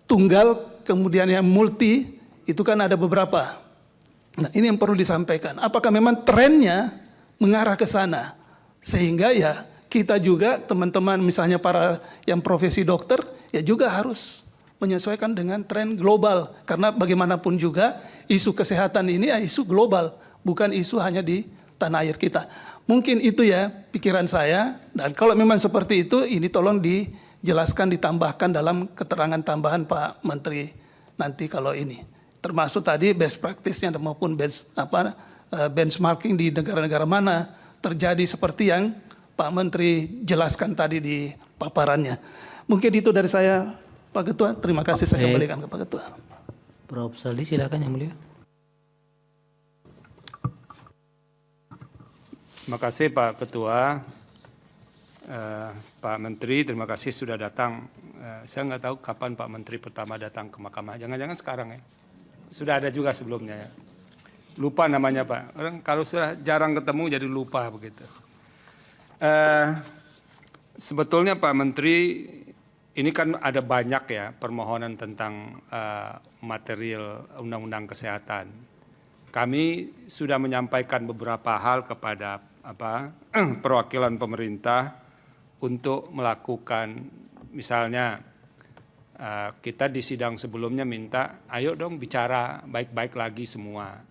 tunggal kemudian yang multi itu kan ada beberapa. Nah, ini yang perlu disampaikan. Apakah memang trennya mengarah ke sana? Sehingga ya kita juga teman-teman misalnya para yang profesi dokter ya juga harus menyesuaikan dengan tren global. Karena bagaimanapun juga isu kesehatan ini ya isu global, bukan isu hanya di tanah air kita. Mungkin itu ya pikiran saya. Dan kalau memang seperti itu, ini tolong dijelaskan, ditambahkan dalam keterangan tambahan Pak Menteri nanti kalau ini. Termasuk tadi best practice-nya maupun benchmarking di negara-negara mana terjadi seperti yang Pak Menteri jelaskan tadi di paparannya. Mungkin itu dari saya, Pak Ketua. Terima kasih, saya kembalikan ke Pak Ketua. Prof. Saldi silakan Yang Mulia. Terima kasih Pak Ketua. Pak Menteri, terima kasih sudah datang. Saya nggak tahu kapan Pak Menteri pertama datang ke Mahkamah. Jangan-jangan sekarang ya. Sudah ada juga sebelumnya ya. Lupa namanya Pak. Orang kalau sudah jarang ketemu jadi lupa begitu. Sebetulnya Pak Menteri, ini kan ada banyak ya permohonan tentang material Undang-Undang Kesehatan. Kami sudah menyampaikan beberapa hal kepada perwakilan pemerintah untuk melakukan, misalnya kita di sidang sebelumnya minta, ayo dong bicara baik-baik lagi semua.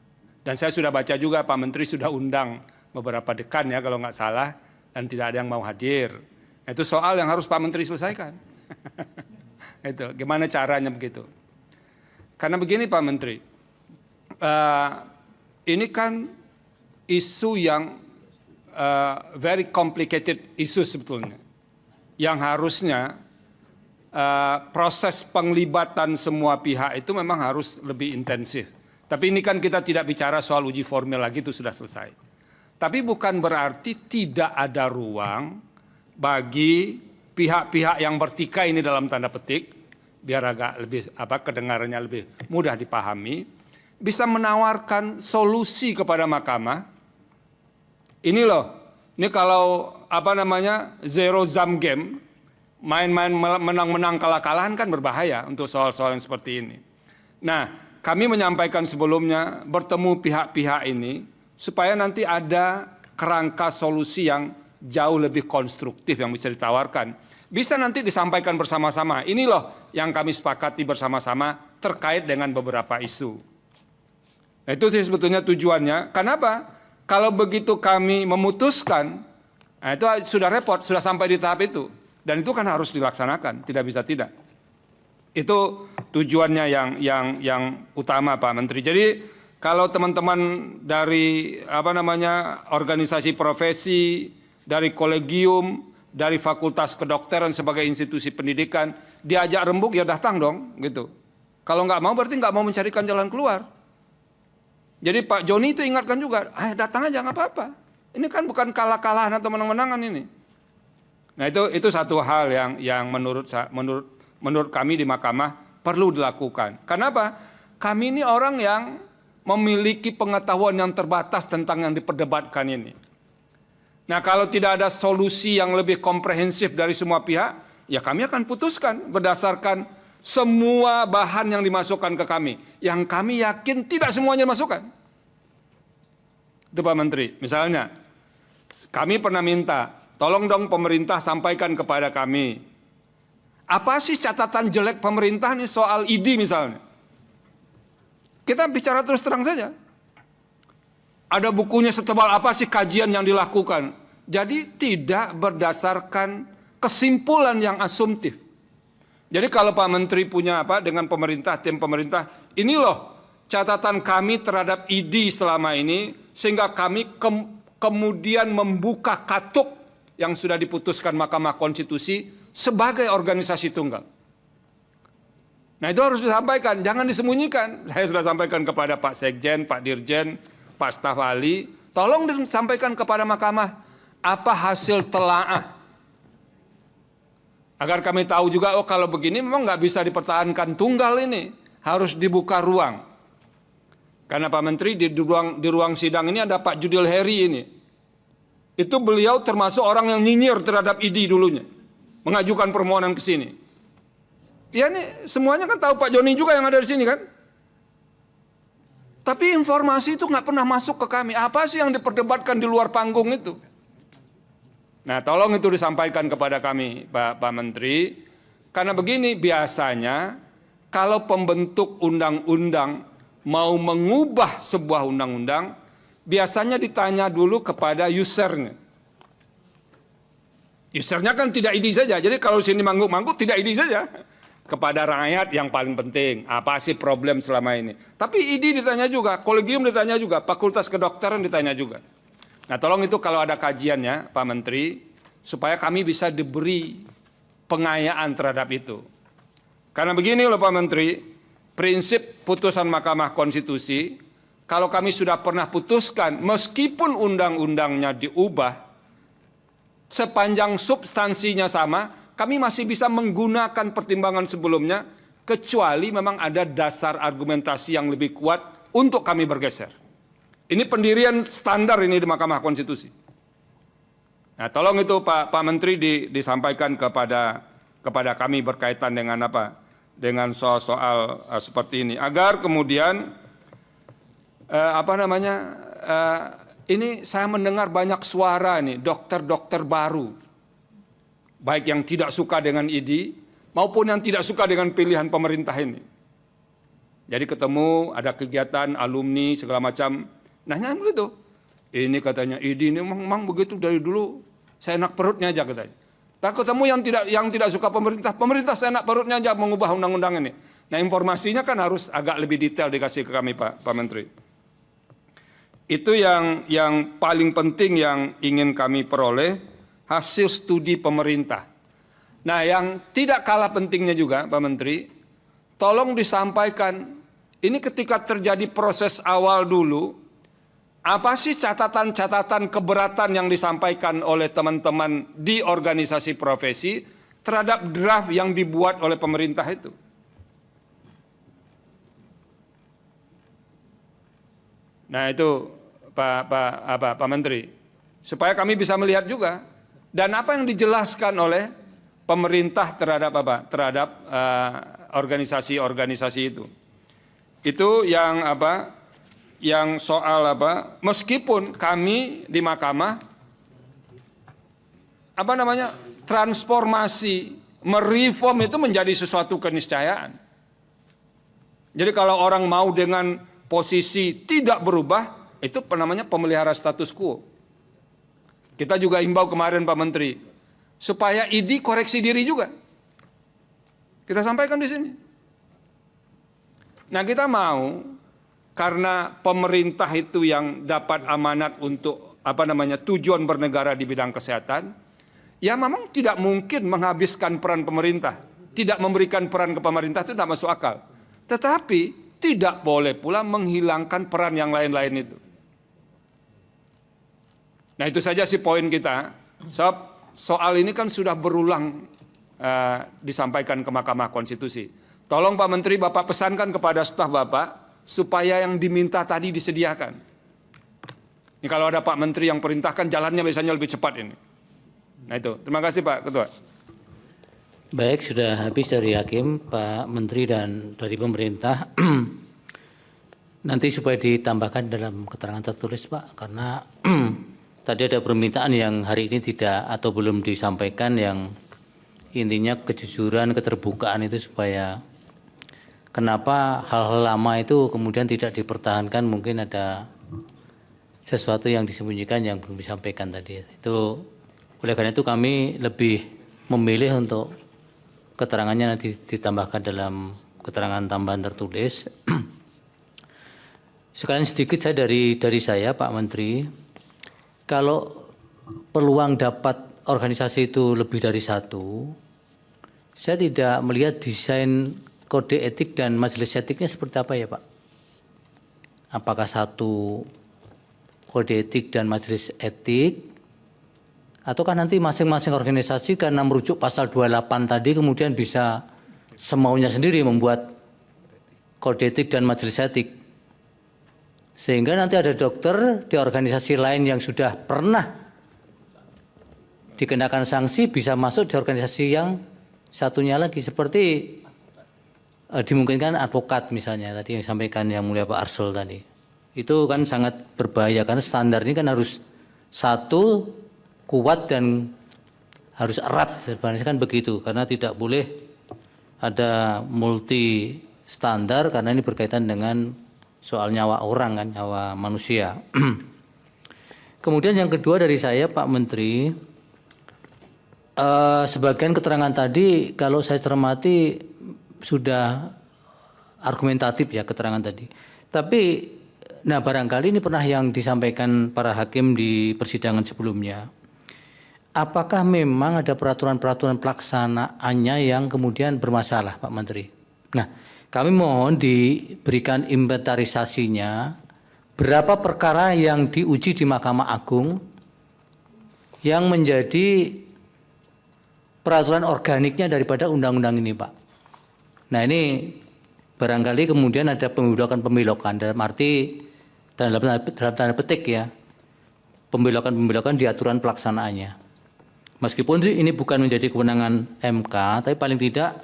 Dan saya sudah baca juga Pak Menteri sudah undang beberapa dekan ya kalau nggak salah, dan tidak ada yang mau hadir. Itu soal yang harus Pak Menteri selesaikan. Itu gimana caranya begitu. Karena begini Pak Menteri, ini kan isu yang very complicated isu sebetulnya. Yang harusnya proses penglibatan semua pihak itu memang harus lebih intensif. Tapi ini kan kita tidak bicara soal uji formil lagi, itu sudah selesai. Tapi bukan berarti tidak ada ruang bagi pihak-pihak yang bertikai ini dalam tanda petik, biar agak lebih kedengarannya lebih mudah dipahami, bisa menawarkan solusi kepada mahkamah. Ini loh, ini kalau zero sum game, main-main menang-menang kalah-kalahan kan berbahaya untuk soal-soal yang seperti ini. Nah, kami menyampaikan sebelumnya bertemu pihak-pihak ini supaya nanti ada kerangka solusi yang jauh lebih konstruktif yang bisa ditawarkan. Bisa nanti disampaikan bersama-sama. Ini loh yang kami sepakati bersama-sama terkait dengan beberapa isu. Nah, itu sih sebetulnya tujuannya. Kenapa? Kalau begitu kami memutuskan, nah itu sudah repot, sudah sampai di tahap itu. Dan itu kan harus dilaksanakan, tidak bisa tidak. Itu tujuannya yang utama Pak Menteri. Jadi kalau teman-teman dari organisasi profesi, dari kolegium, dari fakultas kedokteran sebagai institusi pendidikan diajak rembuk ya datang dong gitu. Kalau nggak mau berarti nggak mau mencarikan jalan keluar. Jadi Pak Joni itu ingatkan juga, datang aja nggak apa-apa. Ini kan bukan kalah-kalahan atau menang-menangan ini. Nah itu satu hal yang menurut kami di mahkamah perlu dilakukan. Kenapa? Kami ini orang yang memiliki pengetahuan yang terbatas tentang yang diperdebatkan ini. Nah kalau tidak ada solusi yang lebih komprehensif dari semua pihak, ya kami akan putuskan berdasarkan semua bahan yang dimasukkan ke kami. Yang kami yakin tidak semuanya dimasukkan. Itu Pak Menteri. Misalnya, kami pernah minta, tolong dong pemerintah sampaikan kepada kami. Apa sih catatan jelek pemerintah nih soal ID misalnya? Kita bicara terus terang saja. Ada bukunya setebal apa sih kajian yang dilakukan. Jadi tidak berdasarkan kesimpulan yang asumtif. Jadi kalau Pak Menteri punya dengan pemerintah, tim pemerintah, ini loh catatan kami terhadap ID selama ini, sehingga kami kemudian membuka katup yang sudah diputuskan Mahkamah Konstitusi sebagai organisasi tunggal. Nah itu harus disampaikan, jangan disembunyikan. Saya sudah sampaikan kepada Pak Sekjen, Pak Dirjen, Pak Staf Ahli, tolong disampaikan kepada Mahkamah apa hasil telaah. Agar kami tahu juga, kalau begini memang nggak bisa dipertahankan tunggal ini, harus dibuka ruang. Karena Pak Menteri di ruang sidang ini ada Pak Judil Heri ini. Itu beliau termasuk orang yang nyinyir terhadap ID dulunya, mengajukan permohonan ke sini. Ya nih, semuanya kan tahu Pak Joni juga yang ada di sini kan. Tapi informasi itu nggak pernah masuk ke kami. Apa sih yang diperdebatkan di luar panggung itu? Nah, tolong itu disampaikan kepada kami, Pak Menteri. Karena begini, biasanya kalau pembentuk undang-undang mau mengubah sebuah undang-undang, biasanya ditanya dulu kepada usernya. Usernya kan tidak ID saja. Jadi kalau sini mangguk-mangguk tidak ID saja. Kepada rakyat yang paling penting, apa sih problem selama ini. Tapi ID ditanya juga, kolegium ditanya juga, fakultas kedokteran ditanya juga. Nah, tolong itu kalau ada kajiannya, Pak Menteri, supaya kami bisa diberi pengayaan terhadap itu. Karena begini loh Pak Menteri, prinsip putusan Mahkamah Konstitusi, kalau kami sudah pernah putuskan, meskipun undang-undangnya diubah, sepanjang substansinya sama, kami masih bisa menggunakan pertimbangan sebelumnya, kecuali memang ada dasar argumentasi yang lebih kuat untuk kami bergeser. Ini pendirian standar ini di Mahkamah Konstitusi. Nah, tolong itu Pak Menteri disampaikan kepada kami berkaitan dengan apa? Dengan soal seperti ini, agar kemudian ini saya mendengar banyak suara nih dokter-dokter baru, baik yang tidak suka dengan ID maupun yang tidak suka dengan pilihan pemerintah ini. Jadi ketemu ada kegiatan alumni segala macam, nanya begitu. Ini katanya ID ini memang begitu dari dulu, saya enak perutnya aja katanya. Tak ketemu yang tidak suka pemerintah saya enak perutnya aja mengubah undang-undang ini. Nah, informasinya kan harus agak lebih detail dikasih ke kami Pak Menteri. Itu yang paling penting yang ingin kami peroleh, hasil studi pemerintah. Nah, yang tidak kalah pentingnya juga Pak Menteri, tolong disampaikan, ini ketika terjadi proses awal dulu, apa sih catatan-catatan keberatan yang disampaikan oleh teman-teman di organisasi profesi terhadap draft yang dibuat oleh pemerintah itu? Nah, itu Pak Menteri, supaya kami bisa melihat juga dan apa yang dijelaskan oleh pemerintah terhadap terhadap organisasi-organisasi itu. Itu yang yang soal meskipun kami di mahkamah transformasi, mereform itu menjadi sesuatu keniscayaan. Jadi kalau orang mau dengan posisi tidak berubah, itu namanya pemelihara status quo. Kita juga imbau kemarin Pak Menteri, supaya ID koreksi diri juga. Kita sampaikan di sini. Nah, kita mau karena pemerintah itu yang dapat amanat untuk tujuan bernegara di bidang kesehatan, ya memang tidak mungkin menghabiskan peran pemerintah, tidak memberikan peran ke pemerintah itu tidak masuk akal. Tetapi tidak boleh pula menghilangkan peran yang lain-lain itu. Nah, itu saja sih poin kita. Soal ini kan sudah berulang disampaikan ke Mahkamah Konstitusi. Tolong Pak Menteri, Bapak pesankan kepada staf Bapak supaya yang diminta tadi disediakan. Ini kalau ada Pak Menteri yang perintahkan, jalannya biasanya lebih cepat ini. Nah itu, terima kasih Pak Ketua. Baik, sudah habis dari Hakim, Pak Menteri dan dari pemerintah. Nanti supaya ditambahkan dalam keterangan tertulis Pak, karena tadi ada permintaan yang hari ini tidak atau belum disampaikan, yang intinya kejujuran, keterbukaan itu supaya kenapa hal-hal lama itu kemudian tidak dipertahankan, mungkin ada sesuatu yang disembunyikan yang belum disampaikan tadi. Itu oleh karena itu kami lebih memilih untuk keterangannya nanti ditambahkan dalam keterangan tambahan tertulis. Sekalian sedikit saya dari saya Pak Menteri, kalau peluang dapat organisasi itu lebih dari satu, saya tidak melihat desain kode etik dan majelis etiknya seperti apa ya Pak? Apakah satu kode etik dan majelis etik, ataukah nanti masing-masing organisasi karena merujuk pasal 28 tadi kemudian bisa semaunya sendiri membuat kode etik dan majelis etik? Sehingga nanti ada dokter di organisasi lain yang sudah pernah dikenakan sanksi bisa masuk di organisasi yang satunya lagi, seperti dimungkinkan advokat misalnya tadi yang disampaikan yang mulia Pak Arsul tadi. Itu kan sangat berbahaya karena standar ini kan harus satu, kuat dan harus erat, sebenarnya kan begitu, karena tidak boleh ada multi standar karena ini berkaitan dengan soal nyawa orang kan, nyawa manusia. Kemudian yang kedua dari saya Pak Menteri, sebagian keterangan tadi kalau saya cermati sudah argumentatif ya keterangan tadi. Tapi Nah, barangkali ini pernah yang disampaikan para hakim di persidangan sebelumnya. Apakah memang ada peraturan-peraturan pelaksanaannya yang kemudian bermasalah, Pak Menteri? Nah, kami mohon diberikan inventarisasinya, berapa perkara yang diuji di Mahkamah Agung yang menjadi peraturan organiknya daripada undang-undang ini, Pak. Nah, ini barangkali kemudian ada pembelokan-pembelokan, dalam arti dalam tanda petik ya, pembelokan-pembelokan di aturan pelaksanaannya. Meskipun ini bukan menjadi kewenangan MK, tapi paling tidak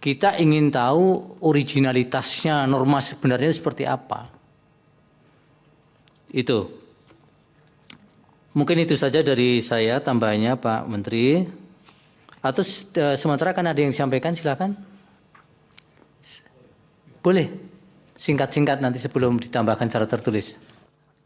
kita ingin tahu originalitasnya, norma sebenarnya seperti apa. Itu. Mungkin itu saja dari saya tambahannya Pak Menteri. Atau sementara kan ada yang disampaikan, silakan. Boleh. Singkat-singkat nanti sebelum ditambahkan secara tertulis.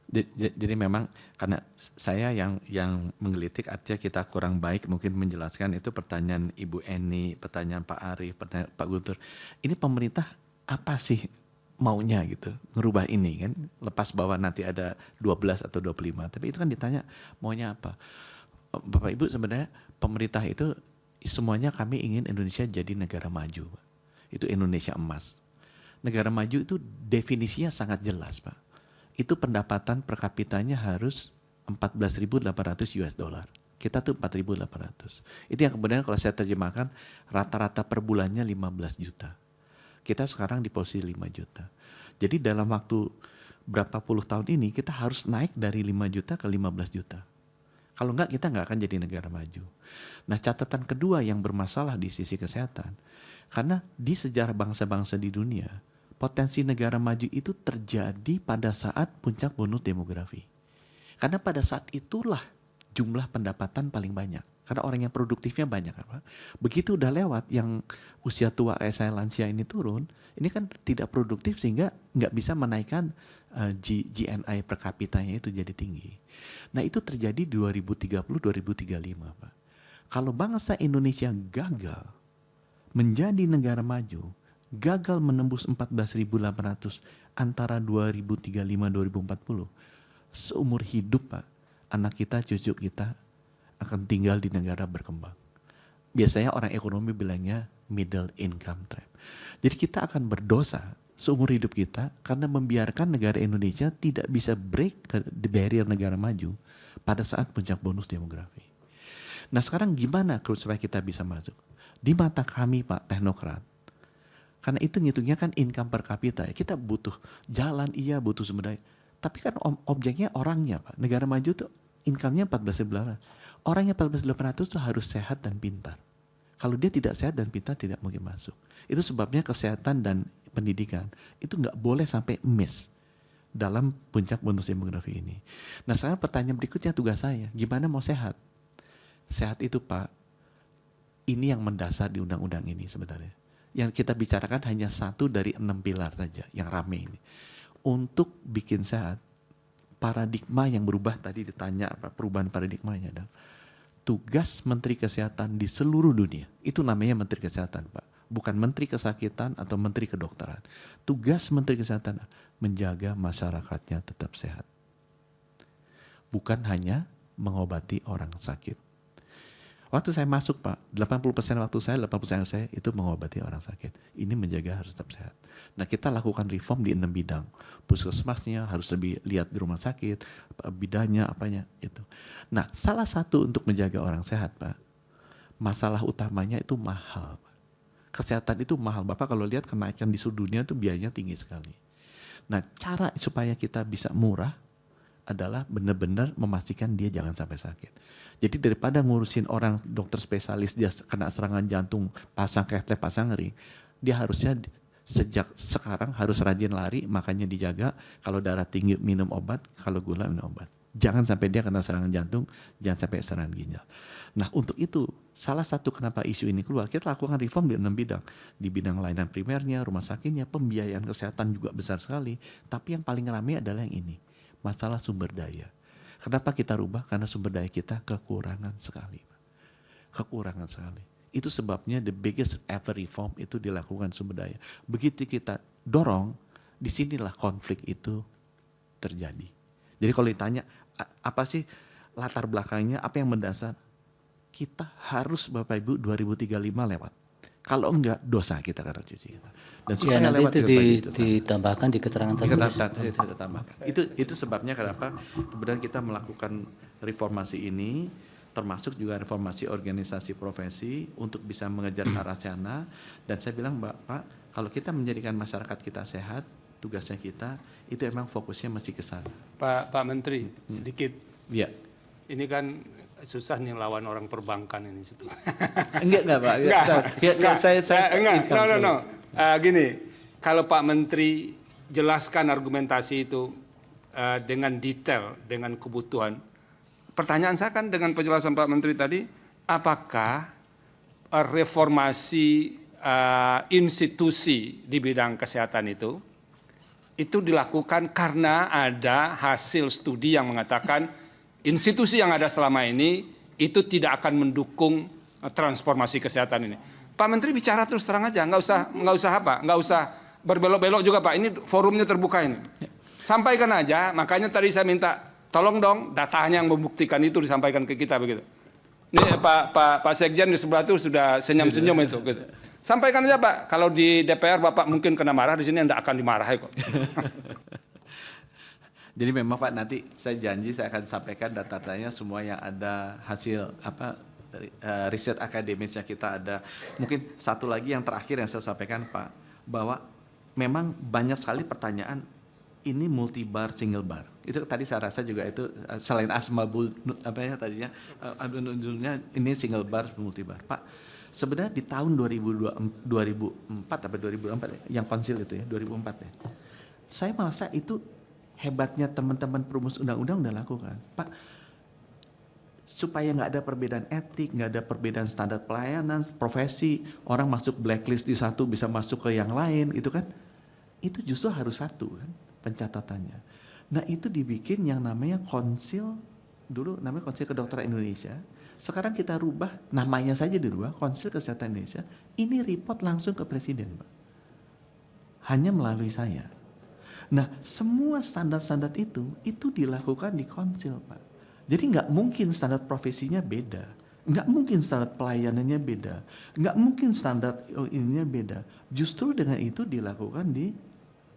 Jadi memang karena saya yang menggelitik, artinya kita kurang baik mungkin menjelaskan itu pertanyaan Ibu Eni, pertanyaan Pak Arief, pertanyaan Pak Guntur. Ini pemerintah apa sih maunya gitu, ngerubah ini kan, lepas bahwa nanti ada 12 atau 25, tapi itu kan ditanya maunya apa. Bapak Ibu, sebenarnya pemerintah itu semuanya kami ingin Indonesia jadi negara maju. Itu Indonesia emas. Negara maju itu definisinya sangat jelas, Pak. Itu pendapatan per kapitanya harus 14.800 US dollar. Kita tuh 4.800. Itu yang kemudian kalau saya terjemahkan rata-rata per bulannya 15 juta. Kita sekarang di posisi 5 juta. Jadi dalam waktu berapa puluh tahun ini kita harus naik dari 5 juta ke 15 juta. Kalau enggak kita enggak akan jadi negara maju. Nah, catatan kedua yang bermasalah di sisi kesehatan, karena di sejarah bangsa-bangsa di dunia, potensi negara maju itu terjadi pada saat puncak bonus demografi. Karena pada saat itulah jumlah pendapatan paling banyak. Karena orang yang produktifnya banyak. Begitu udah lewat yang usia tua kayak saya lansia ini turun, ini kan tidak produktif sehingga nggak bisa menaikkan GNI per kapitanya itu jadi tinggi. Nah itu terjadi di 2030-2035 Pak. Kalau bangsa Indonesia gagal menjadi negara maju, gagal menembus 14.800 antara 2035-2040, seumur hidup Pak, anak kita, cucu kita akan tinggal di negara berkembang. Biasanya orang ekonomi bilangnya middle income trap. Jadi kita akan berdosa seumur hidup kita karena membiarkan negara Indonesia tidak bisa break the barrier negara maju pada saat puncak bonus demografi. Nah sekarang gimana supaya kita bisa masuk? Di mata kami Pak teknokrat, karena itu ngitungnya kan income per kapita. Kita butuh jalan, iya butuh sumber daya. Tapi kan objeknya orangnya Pak. Negara maju tuh income-nya 14.800. Orangnya 14.800 tuh harus sehat dan pintar. Kalau dia tidak sehat dan pintar tidak mungkin masuk. Itu sebabnya kesehatan dan pendidikan itu nggak boleh sampai miss dalam puncak bonus demografi ini. Nah sekarang pertanyaan berikutnya tugas saya, gimana mau sehat? Sehat itu Pak, ini yang mendasar di undang-undang ini sebenarnya. Yang kita bicarakan hanya satu dari 6 pilar saja yang rame ini. Untuk bikin sehat, paradigma yang berubah tadi ditanya perubahan paradigmanya adalah tugas Menteri Kesehatan di seluruh dunia. Itu namanya Menteri Kesehatan Pak. Bukan Menteri Kesakitan atau Menteri Kedokteran. Tugas Menteri Kesehatan menjaga masyarakatnya tetap sehat. Bukan hanya mengobati orang sakit. Waktu saya masuk Pak, 80% waktu saya, 80% saya itu mengobati orang sakit. Ini menjaga harus tetap sehat. Nah kita lakukan reform di 6 bidang. Puskesmasnya harus lebih lihat di rumah sakit, bidangnya apanya itu. Nah salah satu untuk menjaga orang sehat Pak, masalah utamanya itu mahal Pak. Kesehatan itu mahal. Bapak kalau lihat kenaikan di seluruh dunia itu biayanya tinggi sekali. Nah cara supaya kita bisa murah adalah benar-benar memastikan dia jangan sampai sakit. Jadi daripada ngurusin orang dokter spesialis dia kena serangan jantung, pasang catheter, pasang ring, dia harusnya sejak sekarang harus rajin lari, makanya dijaga, kalau darah tinggi minum obat, kalau gula minum obat. Jangan sampai dia kena serangan jantung, jangan sampai serangan ginjal. Nah untuk itu, salah satu kenapa isu ini keluar, kita lakukan reform di 6 bidang. Di bidang layanan primernya, rumah sakitnya, pembiayaan kesehatan juga besar sekali. Tapi yang paling ramai adalah yang ini, masalah sumber daya. Kenapa kita rubah? Karena sumber daya kita kekurangan sekali. Kekurangan sekali. Itu sebabnya the biggest ever reform itu dilakukan sumber daya. Begitu kita dorong, disinilah konflik itu terjadi. Jadi kalau ditanya apa sih latar belakangnya, apa yang mendasar, kita harus Bapak Ibu 2035 lewat. Kalau enggak, dosa kita karena cuci kita. Dan Ya supaya nanti lewat itu kita ditambahkan di keterangan tertulis. kita tambahkan. Itu sebabnya kenapa kemudian kita melakukan reformasi ini, termasuk juga reformasi organisasi profesi untuk bisa mengejar arah sana. Dan saya bilang Pak, kalau kita menjadikan masyarakat kita sehat, tugasnya kita itu emang fokusnya masih ke sana. Pak Menteri, sedikit. Iya. Ini kan susah nih lawan orang perbankan ini. Enggak Pak. Gini, kalau Pak Menteri jelaskan argumentasi itu dengan detail, dengan kebutuhan. Pertanyaan saya kan dengan penjelasan Pak Menteri tadi, apakah reformasi institusi di bidang kesehatan itu dilakukan karena ada hasil studi yang mengatakan institusi yang ada selama ini itu tidak akan mendukung transformasi kesehatan ini. Pak Menteri bicara terus terang aja, nggak usah berbelok-belok juga Pak. Ini forumnya terbuka ini. Sampaikan aja. Makanya tadi saya minta tolong dong datanya yang membuktikan itu disampaikan ke kita begitu. Ini Pak Sekjen di sebelah itu sudah senyum-senyum itu. Gitu. Sampaikan aja Pak. Kalau di DPR Bapak mungkin kena marah, di sini tidak akan dimarahi kok. Jadi memang Pak, nanti saya janji saya akan sampaikan data-datanya semua yang ada hasil riset akademisnya kita ada. Mungkin satu lagi yang terakhir yang saya sampaikan Pak, bahwa memang banyak sekali pertanyaan ini multi bar single bar. Itu tadi saya rasa juga itu selain asmabul tadinya ini single bar multi bar. Pak, sebenarnya di tahun 2004 atau 2004 yang konsil itu ya, 2004 ya. Saya merasa itu hebatnya teman-teman perumus undang-undang udah lakukan. Pak, supaya nggak ada perbedaan etik, nggak ada perbedaan standar pelayanan, profesi, orang masuk blacklist di satu bisa masuk ke yang lain, itu kan, itu justru harus satu kan pencatatannya. Nah itu dibikin yang namanya konsil, dulu namanya Konsil Kedokteran Indonesia, sekarang kita rubah, namanya saja dirubah, Konsil Kesehatan Indonesia, ini report langsung ke Presiden Pak. Hanya melalui saya. Nah, semua standar-standar itu dilakukan di konsil, Pak. Jadi nggak mungkin standar profesinya beda, nggak mungkin standar pelayanannya beda, nggak mungkin standar ininya beda. Justru dengan itu dilakukan di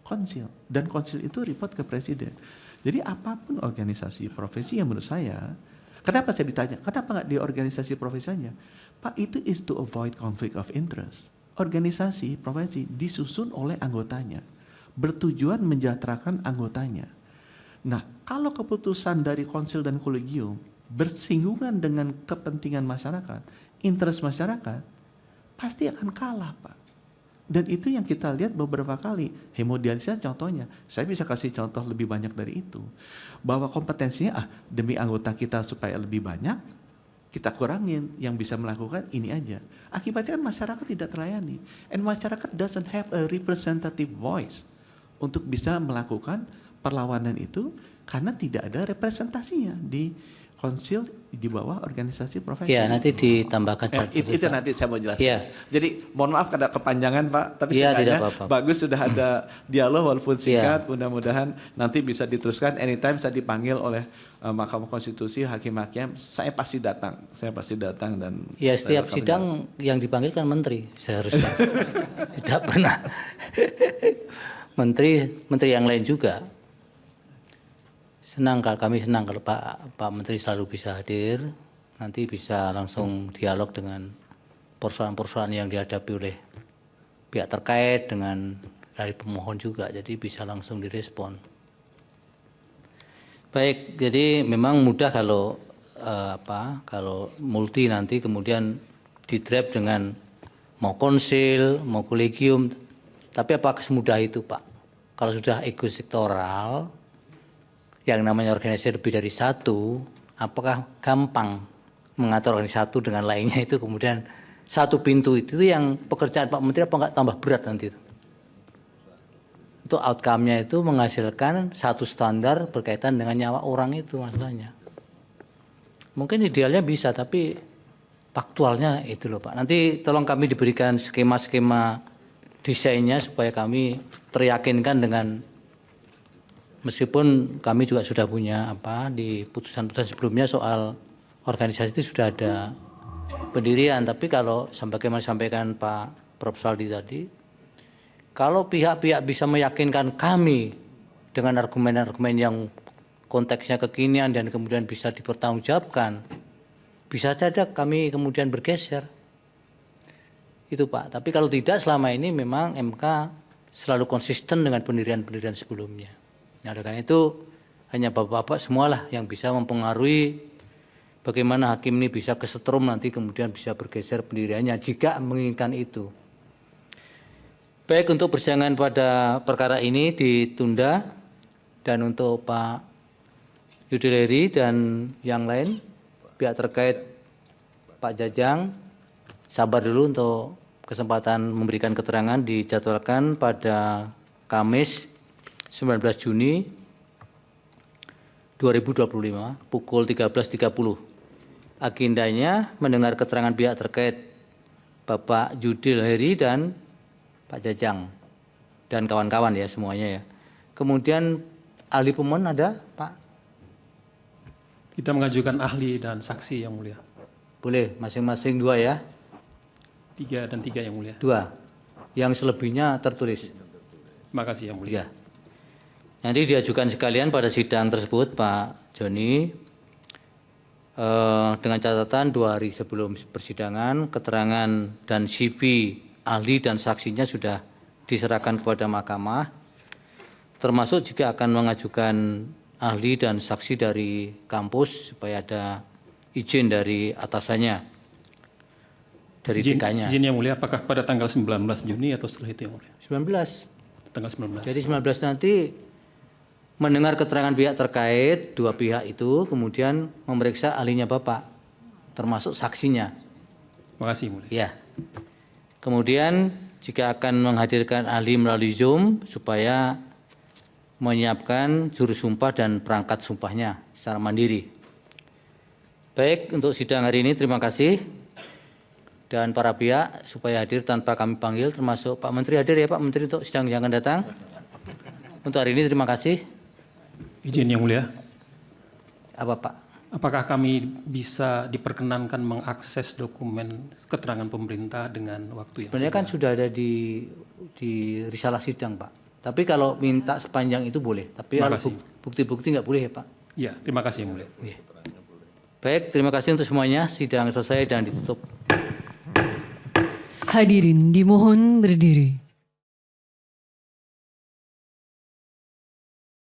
konsil, dan konsil itu report ke Presiden. Jadi apapun organisasi profesi yang menurut saya, kenapa saya ditanya, kenapa nggak di organisasi profesinya? Pak, itu is to avoid conflict of interest. Organisasi profesi disusun oleh anggotanya, bertujuan mensejahterakan anggotanya. Nah, kalau keputusan dari konsil dan kolegium bersinggungan dengan kepentingan masyarakat, interest masyarakat, pasti akan kalah, Pak. Dan itu yang kita lihat beberapa kali. Hemodialisa contohnya, saya bisa kasih contoh lebih banyak dari itu. Bahwa kompetensinya, demi anggota kita supaya lebih banyak, kita kurangin, yang bisa melakukan ini aja. Akibatnya kan masyarakat tidak terlayani. And masyarakat doesn't have a representative voice untuk bisa melakukan perlawanan itu karena tidak ada representasinya di konsil di bawah organisasi profesi. Ya, nanti ditambahkan. Itu nanti saya mau jelaskan. Ya. Jadi mohon maaf kada kepanjangan Pak, tapi Ya, setidaknya tidak apa-apa. bagus sudah ada dialog walaupun singkat. Mudah-mudahan nanti bisa diteruskan. Anytime saya dipanggil oleh Mahkamah Konstitusi, hakim-hakim, saya pasti datang dan Ya, setiap sidang yang dipanggil kan menteri seharusnya. Tidak pernah menteri yang lain juga. Kami senang kalau Pak Menteri selalu bisa hadir, nanti bisa langsung dialog dengan persoalan-persoalan yang dihadapi oleh pihak terkait dengan dari pemohon juga, jadi bisa langsung direspon. Baik, jadi memang mudah kalau kalau multi nanti kemudian di draft dengan mau konsil, mau kolegium, tapi apakah semudah itu Pak? Kalau sudah ego sektoral, yang namanya organisasi lebih dari satu, apakah gampang mengatur organisasi satu dengan lainnya itu kemudian satu pintu itu yang pekerjaan Pak Menteri apa enggak tambah berat nanti itu? Itu outcome-nya itu menghasilkan satu standar berkaitan dengan nyawa orang itu masalahnya. Mungkin idealnya bisa, tapi faktualnya itu loh Pak. Nanti tolong kami diberikan skema-skema desainnya supaya kami teryakinkan dengan meskipun kami juga sudah punya di putusan-putusan sebelumnya soal organisasi itu sudah ada pendirian, tapi kalau sebagaimana disampaikan Pak Prof. Saldi tadi, kalau pihak-pihak bisa meyakinkan kami dengan argumen-argumen yang konteksnya kekinian dan kemudian bisa dipertanggungjawabkan, bisa saja kami kemudian bergeser. Itu Pak, tapi kalau tidak, selama ini memang MK selalu konsisten dengan pendirian-pendirian sebelumnya. Nah, oleh karena itu hanya bapak-bapak semualah yang bisa mempengaruhi bagaimana hakim ini bisa kesetrum nanti kemudian bisa bergeser pendiriannya jika menginginkan itu. Baik, untuk persidangan pada perkara ini ditunda, dan untuk Pak Yudhileri dan yang lain pihak terkait, Pak Jajang sabar dulu untuk kesempatan memberikan keterangan, dijadwalkan pada Kamis 19 Juni 2025 pukul 13.30. Agendanya mendengar keterangan pihak terkait Bapak Yudhileri dan Pak Jajang dan kawan-kawan ya semuanya ya. Kemudian ahli pemohon ada Pak? Kita mengajukan ahli dan saksi yang mulia. Boleh masing-masing 2 ya? 3 dan 3 yang mulia. 2. Yang selebihnya tertulis. Terima kasih yang mulia. Ya. Nanti diajukan sekalian pada sidang tersebut Pak Joni, dengan catatan 2 hari sebelum persidangan keterangan dan CV ahli dan saksinya sudah diserahkan kepada mahkamah, termasuk jika akan mengajukan ahli dan saksi dari kampus supaya ada izin dari atasannya, dari TK-nya. Izin yang mulia, apakah pada tanggal 19 Juni atau setelah itu yang mulia? 19. Tanggal 19. Jadi 19 nanti mendengar keterangan pihak terkait, 2 pihak itu, kemudian memeriksa ahlinya Bapak, termasuk saksinya. Terima kasih yang mulia. Ya. Kemudian jika akan menghadirkan ahli melalui Zoom supaya menyiapkan juru sumpah dan perangkat sumpahnya secara mandiri. Baik, untuk sidang hari ini terima kasih. Dan para pihak supaya hadir tanpa kami panggil, termasuk Pak Menteri hadir ya Pak Menteri untuk sidang yang akan datang. Untuk hari ini terima kasih. Izin yang mulia. Apa Pak? Apakah kami bisa diperkenankan mengakses dokumen keterangan pemerintah dengan waktu yang Sebenarnya kan sudah ada di risalah sidang Pak. Tapi kalau minta sepanjang itu boleh. Tapi Terima kalau kasih. bukti-bukti nggak boleh ya Pak. Ya, terima kasih yang mulia. Iya. Baik, terima kasih untuk semuanya. Sidang selesai dan ditutup. Hadirin dimohon berdiri.